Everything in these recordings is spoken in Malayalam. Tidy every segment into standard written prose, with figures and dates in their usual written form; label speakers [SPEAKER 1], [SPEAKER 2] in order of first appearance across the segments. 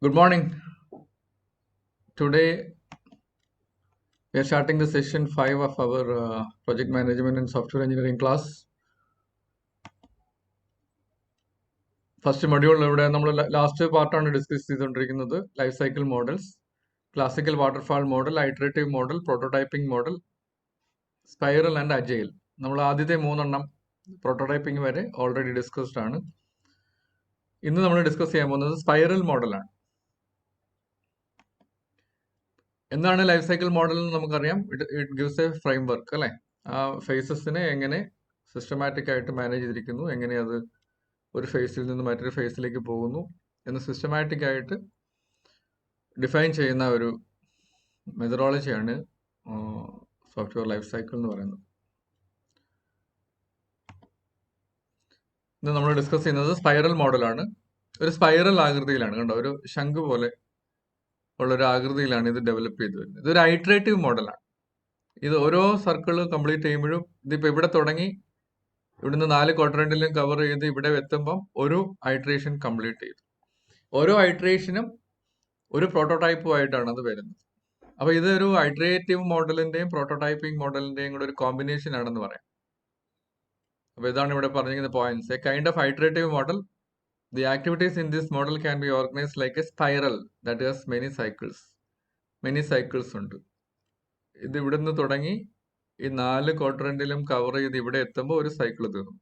[SPEAKER 1] Good morning. Today we are starting the session 5 of our project management and software engineering class. First module ഇവിടെ നമ്മൾ ലാസ്റ്റ് പാർട്ടാണ് ഡിസ്കസ് ചെയ്തുകൊണ്ടിരിക്കുന്നത്. Life cycle models, classical waterfall model, iterative model, prototyping model, spiral and agile. നമ്മൾ ആദ്യത്തെ 3 പ്രോട്ടോടൈപ്പിംഗ് വരെ ഓൾറെഡി ഡിസ്കസ്ഡ് ആണ്. ഇന്ന് നമ്മൾ ഡിസ്കസ് ചെയ്യാൻ പോകുന്നത് സ്പൈറൽ മോഡലാണ്. എന്താണ് ലൈഫ് സൈക്കിൾ മോഡൽ എന്ന് നമുക്കറിയാം. It gives A frame work അല്ലേ. ആ ഫേസസിനെ എങ്ങനെ സിസ്റ്റമാറ്റിക് ആയിട്ട് മാനേജ് ചെയ്തിരിക്കുന്നു, എങ്ങനെ അത് ഒരു ഫേസിൽ നിന്ന് മറ്റൊരു ഫേസിലേക്ക് പോകുന്നു എന്ന് സിസ്റ്റമാറ്റിക് ആയിട്ട് ഡിഫൈൻ ചെയ്യുന്ന ഒരു മെത്തഡോളജിയാണ് സോഫ്റ്റ്വെയർ ലൈഫ് സൈക്കിൾ എന്ന് പറയുന്നത്. ഇന്ന് നമ്മൾ ഡിസ്കസ് ചെയ്യുന്നത് സ്പൈറൽ മോഡലാണ്. ഒരു സ്പൈറൽ ആകൃതിയിലാണ്, കണ്ടോ, ഒരു ശംഖ് പോലെ ഉള്ളൊരു ആകൃതിയിലാണ് ഇത് ഡെവലപ്പ് ചെയ്ത് വരുന്നത്. ഇതൊരു ഐറ്ററേറ്റീവ് മോഡലാണ്. ഇത് ഓരോ സർക്കിൾ കംപ്ലീറ്റ് ചെയ്യുമ്പോഴും ഇതിപ്പോൾ ഇവിടെ തുടങ്ങി ഇവിടുന്ന് 4 ക്വാഡ്രന്റിലും കവർ ചെയ്ത് ഇവിടെ എത്തുമ്പം ഒരു ഐട്രേഷൻ കംപ്ലീറ്റ് ചെയ്തു. ഓരോ ഐട്രേഷനും ഒരു പ്രോട്ടോടൈപ്പുമായിട്ടാണ് അത് വരുന്നത്. അപ്പൊ ഇതൊരു ഐട്രേറ്റീവ് മോഡലിന്റെയും പ്രോട്ടോടൈപ്പിംഗ് മോഡലിന്റെയും കൂടെ ഒരു കോമ്പിനേഷൻ ആണെന്ന് പറയാം. അപ്പൊ ഇതാണ് ഇവിടെ പറഞ്ഞിരിക്കുന്ന points. A kind of iterative model, the activities in this model can be organised like A spiral that has many cycles ഉണ്ട്. ഇത് ഇവിടുന്ന് തുടങ്ങി ഈ 4 ക്വാഡ്രന്റിലും കവർ ചെയ്ത് ഇവിടെ എത്തുമ്പോൾ ഒരു സൈക്കിൾ തീർന്നു.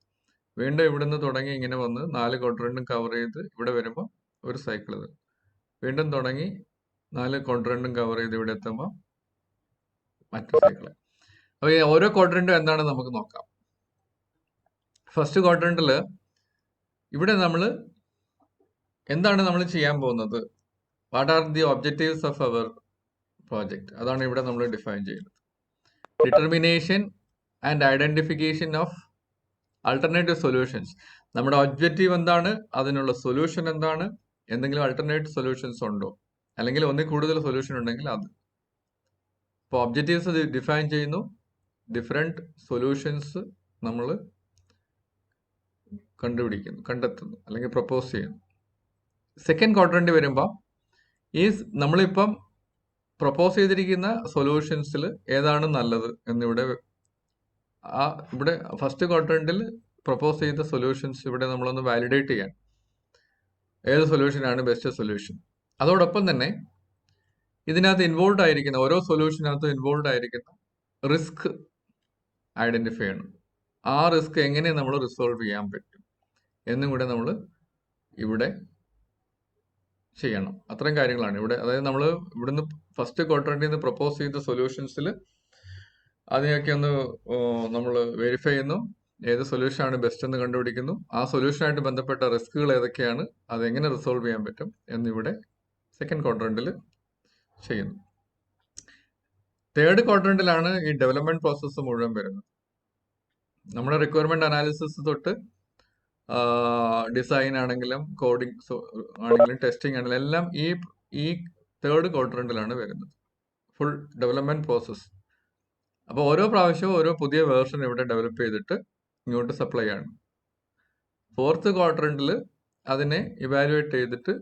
[SPEAKER 1] വീണ്ടും ഇവിടുന്ന് തുടങ്ങി ഇങ്ങനെ വന്ന് 4 ക്വാഡ്രന്റും കവർ ചെയ്ത് ഇവിടെ വരുമ്പോൾ ഒരു സൈക്കിൾ തീർന്നു. വീണ്ടും തുടങ്ങി 4 ക്വാഡ്രന്റും കവർ ചെയ്ത് ഇവിടെ എത്തുമ്പോൾ മറ്റൊരു സൈക്കിൾ. അപ്പൊ ഈ ഓരോ ക്വാഡ്രന്റും എന്താണ് നമുക്ക് നോക്കാം. ഫസ്റ്റ് ക്വാഡ്രന്റില് ഇവിടെ നമ്മൾ എന്താണ് നമ്മൾ ചെയ്യാൻ പോകുന്നത്, what are the objectives of our project, അതാണ് ഇവിടെ നമ്മൾ ഡിഫൈൻ ചെയ്യുന്നത്. Determination and identification of alternative solutions. നമ്മുടെ ഒബ്ജക്റ്റീവ് എന്താണ്, അതിനുള്ള സൊല്യൂഷൻ എന്താണ്, എന്തെങ്കിലും ആൾട്ടർനേറ്റീവ് സൊല്യൂഷൻസ് ഉണ്ടോ, അല്ലെങ്കിൽ ഒന്നിൽ കൂടുതൽ സൊല്യൂഷൻ ഉണ്ടെങ്കിൽ അത്. ഇപ്പോൾ ഒബ്ജക്റ്റീവ്സ് ഡിഫൈൻ ചെയ്യുന്നു, ഡിഫറെന്റ് സൊല്യൂഷൻസ് നമ്മൾ കണ്ടെത്തുന്നു അല്ലെങ്കിൽ പ്രപ്പോസ് ചെയ്യുന്നു. സെക്കൻഡ് ക്വാഡ്രന്റ് വരുമ്പോൾ ഈ നമ്മളിപ്പം പ്രപ്പോസ് ചെയ്തിരിക്കുന്ന സൊല്യൂഷൻസിൽ ഏതാണ് നല്ലത് എന്നിവിടെ ഇവിടെ ഫസ്റ്റ് ക്വാഡ്രന്റിൽ പ്രപ്പോസ് ചെയ്ത സൊല്യൂഷൻസ് ഇവിടെ നമ്മളൊന്ന് വാലിഡേറ്റ് ചെയ്യാൻ, ഏത് സൊല്യൂഷനാണ് ബെസ്റ്റ് സൊല്യൂഷൻ. അതോടൊപ്പം തന്നെ ഇതിനകത്ത് ഇൻവോൾവ് ആയിരിക്കുന്ന ഓരോ സൊല്യൂഷനകത്തും ഇൻവോൾവ് ആയിരിക്കുന്ന റിസ്ക് ഐഡന്റിഫൈ ചെയ്യണം. ആ റിസ്ക് എങ്ങനെ നമ്മൾ റിസോൾവ് ചെയ്യാൻ പറ്റും എന്നും കൂടെ നമ്മൾ ഇവിടെ ചെയ്യണം. അത്രയും കാര്യങ്ങളാണ് ഇവിടെ. അതായത് നമ്മൾ ഇവിടുന്ന് ഫസ്റ്റ് ക്വാഡ്രന്റിൽ നിന്ന് പ്രപ്പോസ് ചെയ്ത സൊല്യൂഷൻസിൽ അതിനെയൊക്കെ ഒന്ന് നമ്മൾ വെരിഫൈ ചെയ്യുന്നു, ഏത് സൊല്യൂഷനാണ് ബെസ്റ്റ് എന്ന് കണ്ടുപിടിക്കുന്നു, ആ സൊല്യൂഷനായിട്ട് ബന്ധപ്പെട്ട റിസ്കുകൾ ഏതൊക്കെയാണ്, അതെങ്ങനെ റിസോൾവ് ചെയ്യാൻ പറ്റും എന്നിവിടെ സെക്കൻഡ് ക്വാഡ്രന്റിൽ ചെയ്യുന്നു. തേർഡ് ക്വാഡ്രന്റിലാണ് ഈ ഡെവലപ്മെന്റ് പ്രോസസ്സ് മുഴുവൻ വരുന്നത്. നമ്മുടെ റിക്വയർമെന്റ് അനാലിസിസ് തൊട്ട് ഡിസൈൻ ആണെങ്കിലും കോഡിംഗ് ആണെങ്കിലും ടെസ്റ്റിംഗ് ആണെങ്കിലും എല്ലാം ഈ തേർഡ് ക്വാഡ്രന്റിലാണ് വരുന്നത്, ഫുൾ ഡെവലപ്മെന്റ് പ്രോസസ്സ്. അപ്പോൾ ഓരോ പ്രാവശ്യവും ഓരോ പുതിയ വേർഷൻ ഇവിടെ ഡെവലപ്പ് ചെയ്തിട്ട് ഇങ്ങോട്ട് സപ്ലൈ ആണ്. ഫോർത്ത് ക്വാഡ്രന്റിൽ അതിനെ ഇവാലുവേറ്റ് ചെയ്തിട്ട്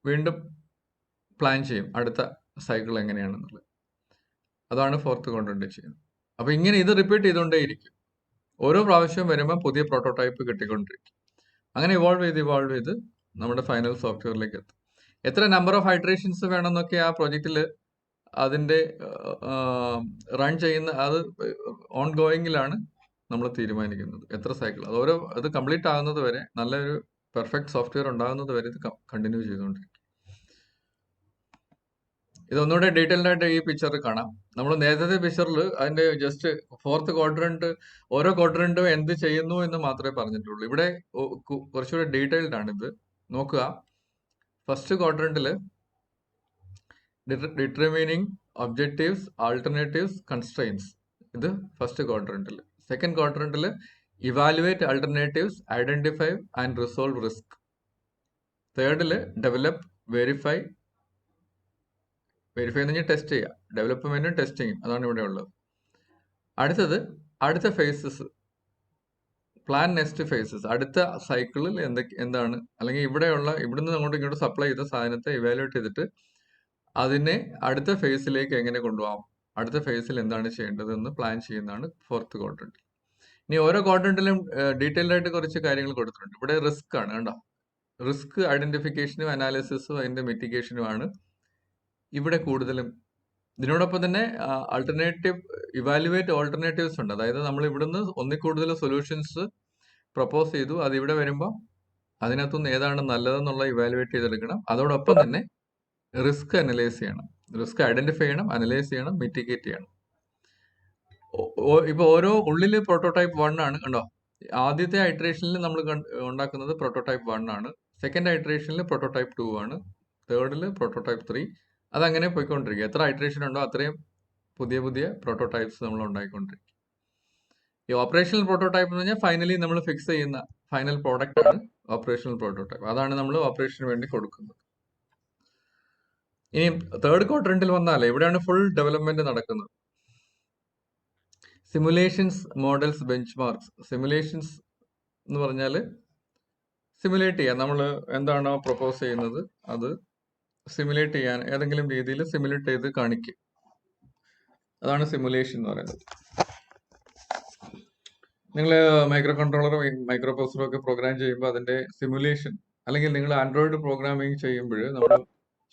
[SPEAKER 1] വീണ്ടും പ്ലാൻ ചെയ്യും അടുത്ത സൈക്കിൾ എങ്ങനെയാണെന്നുള്ളത്. അതാണ് ഫോർത്ത് ക്വാഡ്രന്റ് ചെയ്യുന്നത്. അപ്പൊ ഇങ്ങനെ ഇത് റിപ്പീറ്റ് ചെയ്തുകൊണ്ടേയിരിക്കും. ഓരോ പ്രാവശ്യവും വരുമ്പോൾ പുതിയ പ്രോട്ടോടൈപ്പ് കിട്ടിക്കൊണ്ടിരിക്കും. അങ്ങനെ ഇവോൾവ് ചെയ്ത് നമ്മുടെ ഫൈനൽ സോഫ്റ്റ്വെയറിലേക്ക് എത്തും. എത്ര നമ്പർ ഓഫ് ഹൈഡ്രേഷൻസ് വേണമെന്നൊക്കെ ആ പ്രോജക്റ്റിൽ അതിൻ്റെ റൺ ചെയ്യുന്ന അത് ഓൺ ഗോയിങ്ങിലാണ് നമ്മൾ തീരുമാനിക്കുന്നത്, എത്ര സൈക്കിൾ. അത് കംപ്ലീറ്റ് ആകുന്നത് വരെ, നല്ലൊരു പെർഫെക്റ്റ് സോഫ്റ്റ്വെയർ ഉണ്ടാകുന്നത് വരെ ഇത് കണ്ടിന്യൂ ചെയ്തുകൊണ്ടിരിക്കും. ഇതൊന്നുകൂടെ ഡീറ്റെയിൽഡ് ആയിട്ട് ഈ പിക്ചറിൽ കാണാം. നമ്മൾ നേരത്തെ പിക്ചറിൽ അതിന്റെ ജസ്റ്റ് ഫോർത്ത് ക്വാഡ്രന്റ്, ഓരോ ക്വാഡ്രന്റും എന്ത് ചെയ്യുന്നു എന്ന് മാത്രമേ പറഞ്ഞിട്ടുള്ളൂ. ഇവിടെ കുറച്ചുകൂടെ ഡീറ്റെയിൽഡ് ആണ് ഇത്. നോക്കുക, ഫസ്റ്റ് ക്വാഡ്രന്റിൽ ഡിറ്റർമിനിങ് ഒബ്ജക്റ്റീവ്സ്, ആൾട്ടർനേറ്റീവ്സ്, കൺസ്ട്രെയിൻസ്, ഇത് ഫസ്റ്റ് ക്വാഡ്രന്റിൽ. സെക്കൻഡ് ക്വാഡ്രന്റിൽ evaluate alternatives, identify and resolve risk. തേർഡിൽ ഡെവലപ്പ്, വെരിഫൈ എന്ന് പറഞ്ഞാൽ ടെസ്റ്റ് ചെയ്യുക, ഡെവലപ്മെന്റും ടെസ്റ്റിങ്ങും, അതാണ് ഇവിടെ ഉള്ളത്. അടുത്ത ഫേസസ് പ്ലാൻ നെക്സ്റ്റ് ഫേസസ്. അടുത്ത സൈക്കിളിൽ എന്താണ്, അല്ലെങ്കിൽ ഇവിടുന്ന് അങ്ങോട്ടും ഇങ്ങോട്ട് സപ്ലൈ ചെയ്ത സാധനത്തെ ഇവാലുവേറ്റ് ചെയ്തിട്ട് അതിനെ അടുത്ത ഫേസിലേക്ക് എങ്ങനെ കൊണ്ടുപോകാം, അടുത്ത ഫേസിൽ എന്താണ് ചെയ്യേണ്ടതെന്ന് പ്ലാൻ ചെയ്യുന്നതാണ് ഫോർത്ത് ക്വാഡ്രന്റ്. ഇനി ഓരോ ക്വാഡ്രന്റിലും ഡീറ്റെയിൽഡ് ആയിട്ട് കുറച്ച് കാര്യങ്ങൾ കൊടുത്തിട്ടുണ്ട്. ഇവിടെ റിസ്ക് ആണ്, കണ്ടോ? റിസ്ക് ഐഡന്റിഫിക്കേഷനും അനാലിസിസും അതിന്റെ മിറ്റിഗേഷനുമാണ് ഇവിടെ കൂടുതലും. ഇതിനോടൊപ്പം തന്നെ ഇവാലുവേറ്റ് ഓൾട്ടർനേറ്റീവ്സ് ഉണ്ട്. അതായത് നമ്മൾ ഇവിടുന്ന് ഒന്നിൽ കൂടുതൽ സൊല്യൂഷൻസ് പ്രപ്പോസ് ചെയ്തു, അത് ഇവിടെ വരുമ്പോൾ അതിനകത്തുനിന്ന് ഏതാണ് നല്ലതെന്നുള്ള ഇവാലുവേറ്റ് ചെയ്തെടുക്കണം. അതോടൊപ്പം തന്നെ റിസ്ക് അനലൈസ് ചെയ്യണം, റിസ്ക് ഐഡന്റിഫൈ ചെയ്യണം, അനലൈസ് ചെയ്യണം, മിറ്റിഗേറ്റ് ചെയ്യണം. ഇപ്പൊ ഓരോ ഉള്ളില് പ്രോട്ടോടൈപ്പ് 1 ആണ്, കണ്ടോ? ആദ്യത്തെ ഐട്രേഷനിൽ നമ്മൾ ഉണ്ടാക്കുന്നത് പ്രോട്ടോടൈപ്പ് 1 ആണ്, സെക്കൻഡ് ഐട്രേഷനിൽ പ്രോട്ടോടൈപ്പ് 2 ആണ്, തേർഡിൽ പ്രോട്ടോടൈപ്പ് 3. അതങ്ങനെ പോയിക്കൊണ്ടിരിക്കും. എത്ര ഐട്രേഷൻ ഉണ്ടോ അത്രയും പുതിയ പുതിയ പ്രോട്ടോടൈപ്സ് നമ്മൾ ഉണ്ടായിക്കൊണ്ടിരിക്കും. ഈ ഓപ്പറേഷണൽ പ്രോട്ടോടൈപ്പ് എന്ന് പറഞ്ഞാൽ ഫൈനലി നമ്മൾ ഫിക്സ് ചെയ്യുന്ന ഫൈനൽ പ്രോഡക്റ്റ് ആണ് ഓപ്പറേഷണൽ പ്രോട്ടോടൈപ്പ്. അതാണ് നമ്മൾ ഓപ്പറേഷന് വേണ്ടി കൊടുക്കുന്നത്. ഇനി തേർഡ് ക്വാഡ്രന്റിൽ വന്നാലേ ഇവിടെയാണ് ഫുൾ ഡെവലപ്മെന്റ് നടക്കുന്നത്. Simulations, models, bench marks. Simulations എന്ന് പറഞ്ഞാൽ സിമുലേറ്റ് ചെയ്യാൻ, നമ്മൾ എന്താണോ പ്രപ്പോസ് ചെയ്യുന്നത് അത് സിമുലേറ്റ് ചെയ്യാൻ ഏതെങ്കിലും രീതിയിൽ സിമുലേറ്റ് ചെയ്ത് കാണിക്കും. അതാണ് സിമുലേഷൻ എന്ന് പറയുന്നത്. നിങ്ങൾ മൈക്രോ കൺട്രോളറും മൈക്രോ പ്രോസസറും ഒക്കെ പ്രോഗ്രാം ചെയ്യുമ്പോൾ അതിന്റെ സിമുലേഷൻ, അല്ലെങ്കിൽ നിങ്ങൾ ആൻഡ്രോയിഡ് പ്രോഗ്രാമിംഗ് ചെയ്യുമ്പോൾ നമ്മൾ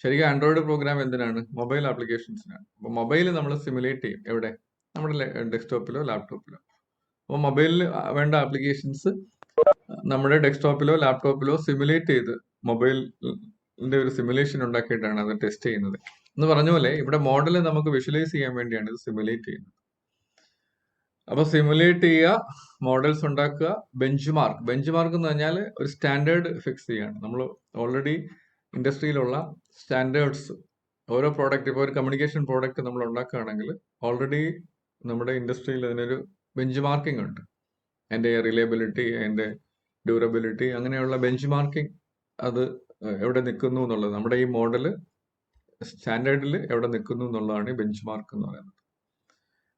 [SPEAKER 1] ശരിക്കും ആൻഡ്രോയിഡ് പ്രോഗ്രാം എന്തിനാണ്? മൊബൈൽ ആപ്ലിക്കേഷൻസിനാണ്. അപ്പോൾ മൊബൈൽ നമ്മൾ സിമുലേറ്റ് ചെയ്യും. എവിടെ? നമ്മുടെ ഡെസ്ക്ടോപ്പിലോ ലാപ്ടോപ്പിലോ. അപ്പോൾ മൊബൈലിൽ വേണ്ട ആപ്ലിക്കേഷൻസ് നമ്മുടെ ഡെസ്ക്ടോപ്പിലോ ലാപ്ടോപ്പിലോ സിമുലേറ്റ് ചെയ്ത് മൊബൈലിന്റെ ഒരു സിമുലേഷൻ ഉണ്ടാക്കിയിട്ടാണ് അത് ടെസ്റ്റ് ചെയ്യുന്നത്. എന്ന് പറഞ്ഞ പോലെ ഇവിടെ മോഡൽ നമുക്ക് വിഷ്വലൈസ് ചെയ്യാൻ വേണ്ടിയാണ് ഇത് സിമുലേറ്റ് ചെയ്യുന്നത്. അപ്പൊ സിമുലേറ്റ് ചെയ്യുക, മോഡൽസ് ഉണ്ടാക്കുക. ബെഞ്ച് മാർക്ക് എന്ന് പറഞ്ഞാൽ ഒരു സ്റ്റാൻഡേർഡ് ഫിക്സ് ചെയ്യാണ്. നമ്മൾ ഓൾറെഡി ഇൻഡസ്ട്രിയിലുള്ള സ്റ്റാൻഡേർഡ്സ്, ഓരോ പ്രോഡക്റ്റ്, ഇപ്പോൾ ഒരു കമ്മ്യൂണിക്കേഷൻ പ്രോഡക്റ്റ് നമ്മൾ ഉണ്ടാക്കുകയാണെങ്കിൽ ഓൾറെഡി നമ്മുടെ ഇൻഡസ്ട്രിയിൽ അതിനൊരു ബെഞ്ച് മാർക്കിംഗ് ഉണ്ട്. അതിന്റെ റിലയബിലിറ്റി, അതിന്റെ ഡ്യൂറബിലിറ്റി, അങ്ങനെയുള്ള ബെഞ്ച് മാർക്കിംഗ് അത് എവിടെ നിൽക്കുന്നു എന്നുള്ളത്, നമ്മുടെ ഈ മോഡല് സ്റ്റാൻഡേർഡിൽ എവിടെ നിൽക്കുന്നു എന്നുള്ളതാണ് ഈ ബെഞ്ച് മാർക്ക് എന്ന് പറയുന്നത്.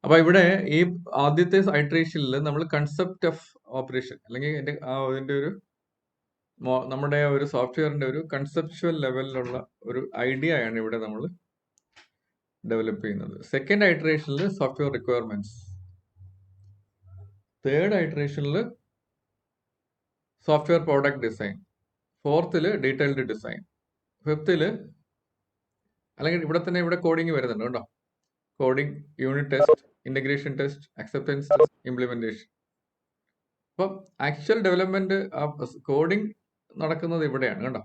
[SPEAKER 1] അപ്പൊ ഇവിടെ ഈ ആദ്യത്തെ ഐട്രേഷനിൽ നമ്മൾ കൺസെപ്റ്റ് ഓഫ് ഓപ്പറേഷൻ, അല്ലെങ്കിൽ അതിന്റെ ഒരു നമ്മുടെ ഒരു സോഫ്റ്റ്വെയറിന്റെ ഒരു കൺസെപ്ച്വൽ ലെവലിലുള്ള ഒരു ഐഡിയ ആണ് ഇവിടെ നമ്മൾ ഡെവലപ്പ് ചെയ്യുന്നത്. സെക്കൻഡ് ഐട്രേഷനിൽ സോഫ്റ്റ്വെയർ റിക്വയർമെന്റ്സ്, തേർഡ് ഐട്രേഷനിൽ സോഫ്റ്റ്വെയർ പ്രോഡക്റ്റ് ഡിസൈൻ, ഫോർത്തില് ഡീറ്റെയിൽഡ് ഡിസൈൻ, ഫിഫ്തില്, അല്ലെങ്കിൽ ഇവിടെ കോഡിങ് വരുന്നുണ്ട് കേട്ടോ. Coding, unit test, integration test, acceptance test, implementation. അപ്പം ആക്ച്വൽ ഡെവലപ്മെന്റ് കോഡിങ് നടക്കുന്നത് ഇവിടെയാണ് കേട്ടോ.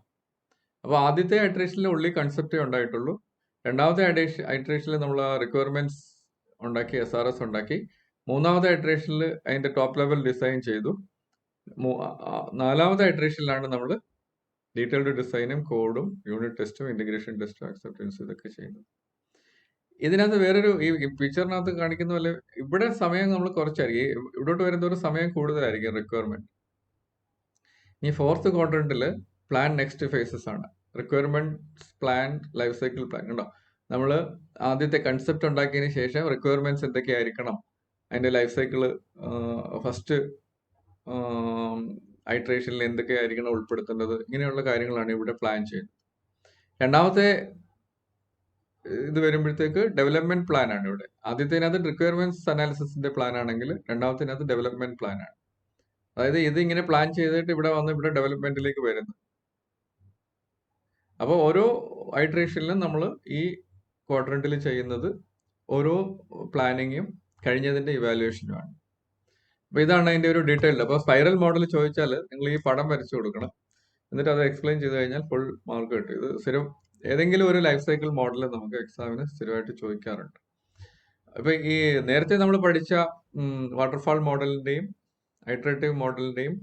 [SPEAKER 1] അപ്പൊ ആദ്യത്തെ ഐട്രേഷനിൽ ഉള്ളി കൺസെപ്റ്റേ ഉണ്ടായിട്ടുള്ളൂ. രണ്ടാമത്തെ ഐട്രേഷനിൽ നമ്മൾ റിക്വയർമെന്റ്സ് ഉണ്ടാക്കി, SRS ഉണ്ടാക്കി. മൂന്നാമത്തെ ഐട്രേഷനിൽ അതിന്റെ ടോപ്പ് ലെവൽ ഡിസൈൻ ചെയ്തു. നാലാമത്തെ ഐട്രേഷനിലാണ് നമ്മൾ ഡീറ്റെയിൽഡ് ഡിസൈനും കോഡും യൂണിറ്റ് ടെസ്റ്റും ഇന്റഗ്രേഷൻ ടെസ്റ്റും അക്സെപ്റ്റൻസും ഇതൊക്കെ ചെയ്യുന്നത്. ഇതിനകത്ത് വേറൊരു, ഈ പിക്ചറിനകത്ത് കാണിക്കുന്ന പോലെ ഇവിടെ സമയം നമ്മൾ കുറച്ചായിരിക്കും, ഇവിടോട്ട് വരുന്നതോറും സമയം കൂടുതലായിരിക്കും റിക്വയർമെന്റ്. ഈ ഫോർത്ത് ക്വാഡ്രന്റിൽ പ്ലാൻ നെക്സ്റ്റ് ഫേസസ് ആണ്. Requirement plan, life cycle plan. ഉണ്ടോ? നമ്മൾ ആദ്യത്തെ കൺസെപ്റ്റ് ഉണ്ടാക്കിയതിന് ശേഷം റിക്വയർമെന്റ്സ് എന്തൊക്കെയായിരിക്കണം, അതിന്റെ ലൈഫ് സൈക്കിള് ഫസ്റ്റ് ഐട്രേഷനിൽ എന്തൊക്കെയായിരിക്കണം ഉൾപ്പെടുത്തേണ്ടത്, ഇങ്ങനെയുള്ള കാര്യങ്ങളാണ് ഇവിടെ പ്ലാൻ ചെയ്യുന്നത്. രണ്ടാമത്തെ ഇത് വരുമ്പോഴത്തേക്ക് ഡെവലപ്മെന്റ് പ്ലാൻ ആണ് ഇവിടെ. ആദ്യത്തേനകത്ത് റിക്വയർമെന്റ്സ് അനാലിസിസിന്റെ പ്ലാൻ ആണെങ്കിൽ രണ്ടാമത്തേനകത്ത് ഡെവലപ്മെന്റ് പ്ലാൻ ആണ്. അതായത് ഇത് ഇങ്ങനെ പ്ലാൻ ചെയ്തിട്ട് ഇവിടെ വന്ന് ഇവിടെ ഡെവലപ്മെന്റിലേക്ക് വരുന്നു. അപ്പോൾ ഓരോ ഐട്രേഷനിലും നമ്മൾ ഈ ക്വാഡ്രന്റിൽ ചെയ്യുന്നത് ഓരോ പ്ലാനിങ്ങും കഴിഞ്ഞതിന്റെ ഇവാലുവേഷനുമാണ്. അപ്പൊ ഇതാണ് അതിന്റെ ഒരു ഡീറ്റെയിൽഡ്. അപ്പൊ സ്പൈറൽ മോഡൽ ചോദിച്ചാൽ നിങ്ങൾ ഈ പടം വരച്ചു കൊടുക്കണം, എന്നിട്ട് അത് എക്സ്പ്ലെയിൻ ചെയ്ത് കഴിഞ്ഞാൽ ഫുൾ മാർക്ക് കിട്ടും. ഇത് സ്ഥിരം ഏതെങ്കിലും ഒരു ലൈഫ് സൈക്കിൾ മോഡൽ നമുക്ക് എക്സാമിന് സ്ഥിരമായിട്ട് ചോദിക്കാറുണ്ട്. അപ്പൊ ഈ നേരത്തെ നമ്മൾ പഠിച്ച വാട്ടർഫാൾ മോഡലിന്റെയും ഐട്രേറ്റീവ് മോഡലിന്റെയും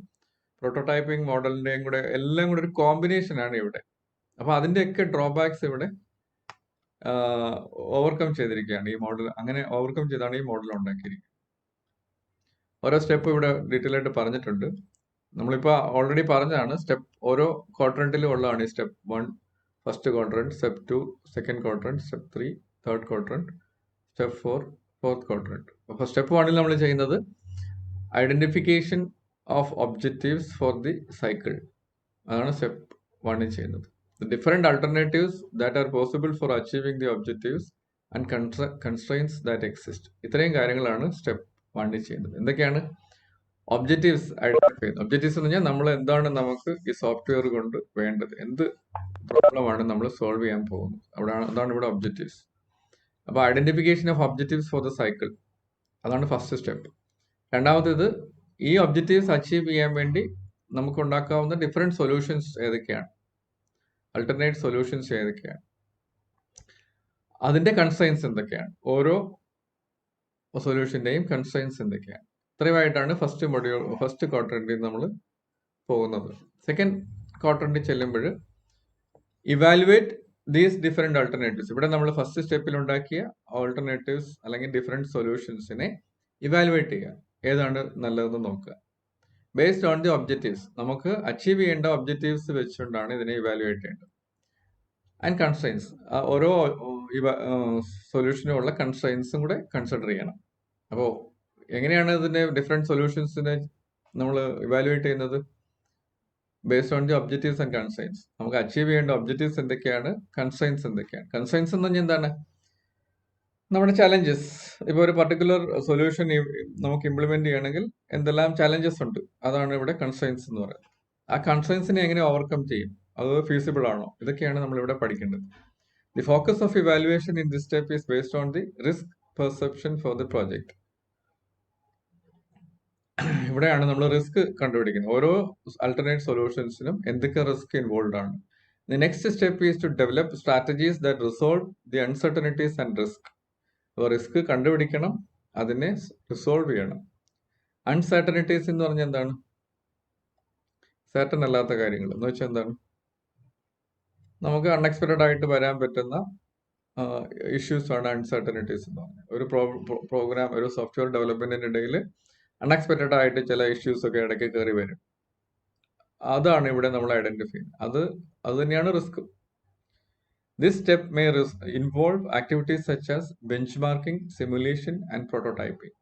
[SPEAKER 1] പ്രോട്ടോടൈപ്പിംഗ് മോഡലിന്റെയും കൂടെ എല്ലാം കൂടെ ഒരു കോമ്പിനേഷൻ ആണ് ഇവിടെ. അപ്പൊ അതിന്റെയൊക്കെ ഡ്രോബാക്സ് ഇവിടെ ഓവർകം ചെയ്തിരിക്കുകയാണ് ഈ മോഡൽ. അങ്ങനെ ഓവർകം ചെയ്താണ് ഈ മോഡൽ ഉണ്ടാക്കിയിരിക്കുന്നത്. ഓരോ സ്റ്റെപ്പ് ഇവിടെ ഡീറ്റെയിൽ ആയിട്ട് പറഞ്ഞിട്ടുണ്ട്. നമ്മളിപ്പോ ഓൾറെഡി പറഞ്ഞതാണ്. സ്റ്റെപ്പ് ഓരോ ക്വാഡ്രന്റിലും ഉള്ളതാണ്. ഈ step 1 first quadrant, step 2 second quadrant, step 3 third quadrant, step 4 fourth quadrant. അപ്പൊ സ്റ്റെപ്പ് 1ൽ നമ്മൾ ചെയ്യുന്നത് identification of objectives for the cycle. അതാണ് സ്റ്റെപ്പ് 1 ചെയ്യുന്നത്. The different alternatives that are possible for achieving the objectives and constraints that exist. ഇത്രയും കാര്യങ്ങളാണ് സ്റ്റെപ്പ് 1 ചെയ്യുന്നത്. എന്തൊക്കെയാണ്? ഒബ്ജക്റ്റീവ്സ് ഐഡന്റിഫൈ ചെയ്യുന്നത്. ഒബ്ജക്റ്റീവ്സ് എന്ന് പറഞ്ഞാൽ നമ്മൾ എന്താണ് നമുക്ക് ഈ സോഫ്റ്റ്വെയർ കൊണ്ട് വേണ്ടത്, എന്ത് പ്രോബ്ലമാണ് നമ്മൾ സോൾവ് ചെയ്യാൻ പോകുന്നത്, അതാണ് ഇവിടെ ഒബ്ജക്റ്റീവ്സ്. അപ്പോൾ identification of objectives for the cycle, അതാണ് ഫസ്റ്റ് സ്റ്റെപ്പ്. രണ്ടാമത്തേത്, ഈ ഒബ്ജക്റ്റീവ്സ് അച്ചീവ് ചെയ്യാൻ വേണ്ടി നമുക്ക് ഉണ്ടാക്കാവുന്ന ഡിഫറെന്റ് സൊല്യൂഷൻസ് ഏതൊക്കെയാണ്, അൾട്ടർനേറ്റ് സൊല്യൂഷൻസ് ഏതൊക്കെയാണ്, അതിന്റെ കൺസ്ട്രെയിൻസ് എന്തൊക്കെയാണ്, ഓരോ സൊല്യൂഷന്റെയും കൺസ്ട്രെയിൻസ് എന്തൊക്കെയാണ്. ഇത്രയുമായിട്ടാണ് ഫസ്റ്റ് ക്വാഡ്രന്റിൽ നമ്മൾ പോകുന്നത്. സെക്കൻഡ് ക്വാഡ്രന്റിൽ ചെല്ലുമ്പോൾ ഇവാലുവേറ്റ് ദീസ് ഡിഫറെന്റ് ആൾട്ടർനേറ്റീവ്സ്. ഇവിടെ നമ്മൾ ഫസ്റ്റ് സ്റ്റെപ്പിൽ ഉണ്ടാക്കിയ ആൾട്ടർനേറ്റീവ്സ് അല്ലെങ്കിൽ ഡിഫറെന്റ് സൊല്യൂഷൻസിനെ ഇവാലുവേറ്റ് ചെയ്യുക, ഏതാണ് നല്ലതെന്ന് നോക്കുക. ബേസ്ഡ് ഓൺ ദി ഒബ്ജക്റ്റീവ്സ്, നമുക്ക് അച്ചീവ് ചെയ്യേണ്ട ഒബ്ജക്റ്റീവ്സ് വെച്ചുകൊണ്ടാണ് ഇതിനെ ഇവാലുവേറ്റ് ചെയ്യേണ്ടത്. ആൻഡ് കൺസ്ട്രെയിൻസ്, ഓരോ സൊല്യൂഷനും ഉള്ള കൺസ്ട്രെയിൻസും കൂടെ കൺസിഡർ ചെയ്യണം. അപ്പോൾ എങ്ങനെയാണ് ഇതിന്റെ ഡിഫറെന്റ് സൊല്യൂഷൻസിനെ നമ്മൾ ഇവാലുവേറ്റ് ചെയ്യുന്നത്? Based on the objectives and constraints. നമുക്ക് അച്ചീവ് ചെയ്യേണ്ട ഒബ്ജക്റ്റീവ്സ് എന്തൊക്കെയാണ്, കൺസ്ട്രെയിൻസ് എന്തൊക്കെയാണ്. കൺസ്ട്രെയിൻസ് എന്ന് പറഞ്ഞാൽ എന്താണ്? നമ്മുടെ ചലഞ്ചസ്. ഇപ്പോൾ ഒരു പർട്ടിക്കുലർ സൊല്യൂഷൻ നമുക്ക് ഇംപ്ലിമെന്റ് ചെയ്യണമെങ്കിൽ എന്തെല്ലാം ചലഞ്ചസ് ഉണ്ട്, അതാണ് ഇവിടെ കൺസ്ട്രെയിൻസ് എന്ന് പറയുന്നത്. ആ കൺസ്ട്രെയിൻസിനെ എങ്ങനെ ഓവർകം ചെയ്യും, അത് ഫീസിബിൾ ആണോ, ഇതൊക്കെയാണ് നമ്മൾ ഇവിടെ പഠിക്കേണ്ടത്. The focus of evaluation in this step is based on the risk perception for the project. ഇവിടെയാണ് നമ്മൾ റിസ്ക് കണ്ടുപിടിക്കുന്നത്. ഓരോ ആൾട്ടർനേറ്റ് സൊല്യൂഷൻസിനും എന്തൊക്കെ റിസ്ക് ഇൻവോൾവ് ആണ്. The next step is to develop strategies that resolve the uncertainties and risk. അപ്പോൾ റിസ്ക് കണ്ടുപിടിക്കണം, അതിനെ റിസോൾവ് ചെയ്യണം. അൺസർട്ടനിറ്റീസ് എന്ന് പറഞ്ഞാൽ എന്താണ്? സർട്ടൻ അല്ലാത്ത കാര്യങ്ങൾ എന്ന് വെച്ചാൽ എന്താണ്? നമുക്ക് അൺഎക്സ്പെക്റ്റഡ് ആയിട്ട് വരാൻ പറ്റുന്ന ഇഷ്യൂസ് ആണ് അൺസർട്ടനിറ്റീസ് എന്ന് പറഞ്ഞാൽ. ഒരു പ്രോഗ്രാം, ഒരു സോഫ്റ്റ്വെയർ ഡെവലപ്മെന്റിന്റെ ഇടയിൽ അൺഎക്സ്പെക്റ്റഡ് ആയിട്ട് ചില ഇഷ്യൂസ് ഒക്കെ ഇടയ്ക്ക് കയറി വരും. അതാണ് ഇവിടെ നമ്മൾ ഐഡന്റിഫൈ ചെയ്യുന്നത്. അത് തന്നെയാണ് risk. This step may involve activities such as bench marking, simulation and prototyping.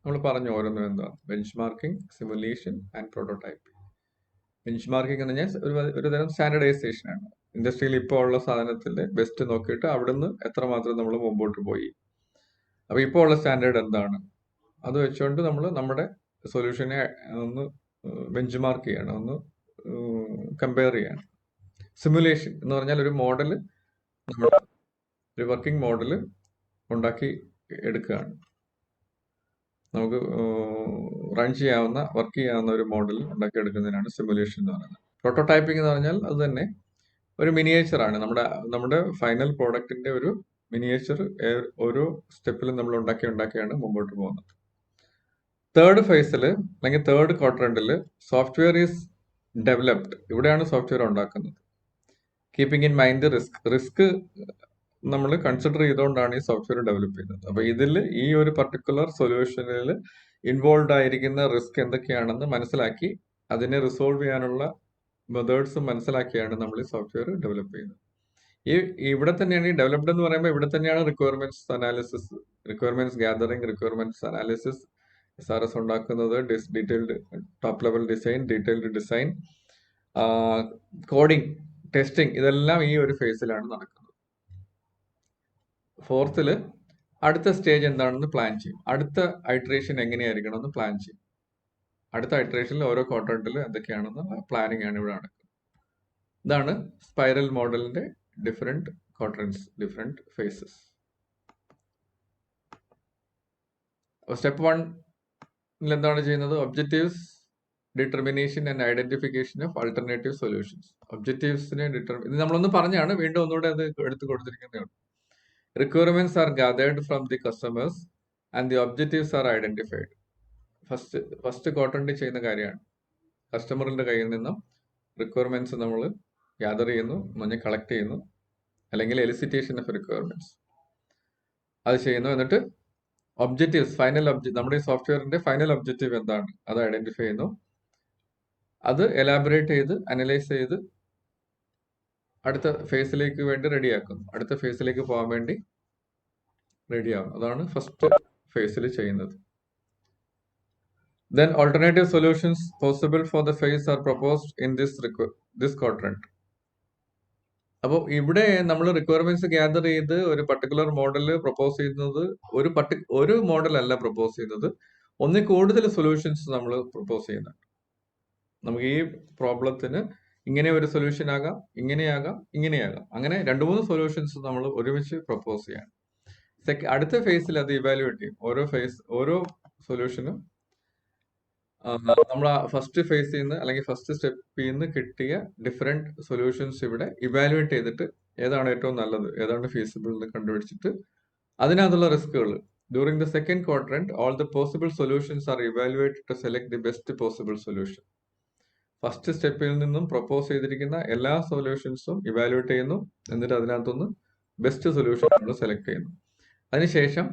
[SPEAKER 1] നമ്മൾ പറഞ്ഞു ഓരോന്നും എന്താണ് bench marking, simulation and prototyping. Bench marking എന്ന് പറഞ്ഞാൽ ഒരു തരം സ്റ്റാൻഡർഡൈസേഷൻ ആണ്. ഇൻഡസ്ട്രിയിൽ ഇപ്പോൾ ഉള്ള സാധനത്തിന്റെ ബെസ്റ്റ് നോക്കിയിട്ട് അവിടുന്ന് എത്രമാത്രം നമ്മൾ മുമ്പോട്ട് പോയി, അപ്പൊ ഇപ്പോൾ ഉള്ള സ്റ്റാൻഡേർഡ് എന്താണ്, അത് വെച്ചുകൊണ്ട് നമ്മൾ നമ്മുടെ സൊല്യൂഷനെ ഒന്ന് ബെഞ്ച് മാർക്ക് ചെയ്യണം, ഒന്ന് കമ്പയർ ചെയ്യണം. സിമുലേഷൻ എന്ന് പറഞ്ഞാൽ ഒരു മോഡൽ, ഒരു വർക്കിംഗ് മോഡൽ ഉണ്ടാക്കി എടുക്കുകയാണ്. നമുക്ക് റൺ ചെയ്യാവുന്ന, വർക്ക് ചെയ്യാവുന്ന ഒരു മോഡൽ ഉണ്ടാക്കി എടുക്കുന്നതിനാണ് സിമുലേഷൻ എന്ന് പറയുന്നത്. പ്രോട്ടോടൈപ്പിംഗ് എന്ന് പറഞ്ഞാൽ അത് തന്നെ ഒരു മിനിയേച്ചർ ആണ്. നമ്മുടെ ഫൈനൽ പ്രോഡക്റ്റിന്റെ ഒരു മിനിയേച്ചർ ഓരോ സ്റ്റെപ്പിലും നമ്മൾ ഉണ്ടാക്കിയാണ് മുമ്പോട്ട് പോകുന്നത്. തേർഡ് ഫേസിൽ അല്ലെങ്കിൽ തേർഡ് ക്വാഡ്രന്റിൽ സോഫ്റ്റ്വെയർ ഈസ് ഡെവലപ്ഡ്. ഇവിടെയാണ് സോഫ്റ്റ്വെയർ ഉണ്ടാക്കുന്നത്. കീപ്പിംഗ് ഇൻ മൈൻഡ് റിസ്ക് നമ്മൾ കൺസിഡർ ചെയ്തുകൊണ്ടാണ് ഈ സോഫ്റ്റ്വെയർ ഡെവലപ്പ് ചെയ്യുന്നത്. അപ്പൊ ഇതിൽ ഈ ഒരു പർട്ടിക്കുലർ സൊല്യൂഷനിൽ ഇൻവോൾവ് ആയിരിക്കുന്ന റിസ്ക് എന്തൊക്കെയാണെന്ന് മനസ്സിലാക്കി അതിനെ റിസോൾവ് ചെയ്യാനുള്ള മെത്തേഡ്സ് മനസ്സിലാക്കിയാണ് നമ്മൾ ഈ സോഫ്റ്റ്വെയർ ഡെവലപ്പ് ചെയ്യുന്നത്. ഇവിടെ തന്നെയാണ് ഈ ഡെവലപ്ഡ് എന്ന് പറയുമ്പോൾ ഇവിടെ തന്നെയാണ് requirements analysis, requirements gathering, requirements analysis, SRS ഉണ്ടാക്കുന്നത്, detailed top level design, detailed design, coding, testing, ഇതെല്ലാം ഈ ഒരു ഫേസിലാണ് നടക്കുന്നത്. ഫോർത്തിൽ അടുത്ത സ്റ്റേജ് എന്താണെന്ന് പ്ലാൻ ചെയ്യും. അടുത്ത ഐട്രേഷൻ എങ്ങനെയായിരിക്കണം എന്ന് പ്ലാൻ ചെയ്യും. അടുത്ത ഐട്രേഷനിൽ ഓരോ ക്വാഡ്രന്റിൽ എന്തൊക്കെയാണെന്ന് പ്ലാനിങ് ആണ് ഇവിടെ നടക്കുന്നത്. ഇതാണ് സ്പൈറൽ മോഡലിന്റെ different quadrants, different phases. Step 1 എന്താണ് ചെയ്യുന്നത്? Objectives determination and identification of alternative solutions. ഒബ്ജക്റ്റീവ്സിനെ ഇത് നമ്മളൊന്ന് പറഞ്ഞാണ്, വീണ്ടും ഒന്നുകൂടെ അത് എടുത്തു കൊടുത്തിരിക്കുന്നതാണ്. Requirements are gathered from the customers and the objectives are identified. First ക്വാഡ്രന്റിൽ ചെയ്യുന്ന കാര്യമാണ്. കസ്റ്റമറിന്റെ കയ്യിൽ നിന്നും റിക്വയർമെന്റ്സ് നമ്മൾ ഗ്യാദർ ചെയ്യുന്നു, കളക്ട് ചെയ്യുന്നു, അല്ലെങ്കിൽ എലിസിറ്റേഷൻ ഓഫ് റിക്വയർമെന്റ്സ് അത് ചെയ്യുന്നു. എന്നിട്ട് ഒബ്ജക്റ്റീവ്സ്, നമ്മുടെ ഈ സോഫ്റ്റ്വെയറിന്റെ ഫൈനൽ ഒബ്ജക്റ്റീവ് എന്താണ് അത് ഐഡന്റിഫൈ ചെയ്യുന്നു. അത് എലാബറേറ്റ് ചെയ്ത് അനലൈസ് ചെയ്ത് അടുത്ത ഫേസിലേക്ക് വേണ്ടി റെഡിയാക്കുന്നു. അടുത്ത ഫേസിലേക്ക് പോകാൻ വേണ്ടി റെഡിയാവും. അതാണ് ഫസ്റ്റ് ഫേസിൽ ചെയ്യുന്നത്. Then alternative solutions possible for the phase are proposed in this quadrant. അപ്പോൾ ഇവിടെ നമ്മൾ റിക്വയർമെന്റ്സ് ഗ്യാദർ ചെയ്ത് ഒരു പർട്ടിക്കുലർ മോഡൽ പ്രപ്പോസ് ചെയ്യുന്നത് ഒരു മോഡൽ അല്ല പ്രപ്പോസ് ചെയ്യുന്നത്, ഒന്നിൽ കൂടുതൽ സൊല്യൂഷൻസ് നമ്മൾ പ്രപ്പോസ് ചെയ്യുന്നുണ്ട്. നമുക്ക് ഈ പ്രോബ്ലത്തിന് ഇങ്ങനെ ഒരു സൊല്യൂഷൻ ആകാം, ഇങ്ങനെയാകാം, ഇങ്ങനെയാകാം, അങ്ങനെ 2-3 സൊല്യൂഷൻസ് നമ്മൾ ഒരുമിച്ച് പ്രപ്പോസ് ചെയ്യാം. അടുത്ത ഫേസിൽ അത് ഇവാലുവേറ്റ് ചെയ്യും. ഓരോ സൊല്യൂഷനും നമ്മൾ ഫസ്റ്റ് ഫേസിൽ നിന്ന് അല്ലെങ്കിൽ ഫസ്റ്റ് സ്റ്റെപ്പിൽ നിന്ന് കിട്ടിയ ഡിഫറെന്റ് സൊല്യൂഷൻസ് ഇവിടെ ഇവാലുവേറ്റ് ചെയ്തിട്ട് ഏതാണ് ഏറ്റവും നല്ലത്, ഏതാണ് ഫീസിബിൾ എന്ന് കണ്ടുപിടിച്ചിട്ട് അതിനകത്തുള്ള റിസ്കുകൾ during the second quadrant all the possible solutions are evaluated to select the best possible solution. First സ്റ്റെപ്പിൽ നിന്നും പ്രപ്പോസ് ചെയ്തിരിക്കുന്ന എല്ലാ സൊല്യൂഷൻസും ഇവാലുവേറ്റ് ചെയ്യുന്നു, എന്നിട്ട് അതിനകത്തുനിന്ന് ബെസ്റ്റ് സൊല്യൂഷൻ നമ്മൾ സെലക്ട് ചെയ്യുന്നു. അതിനുശേഷം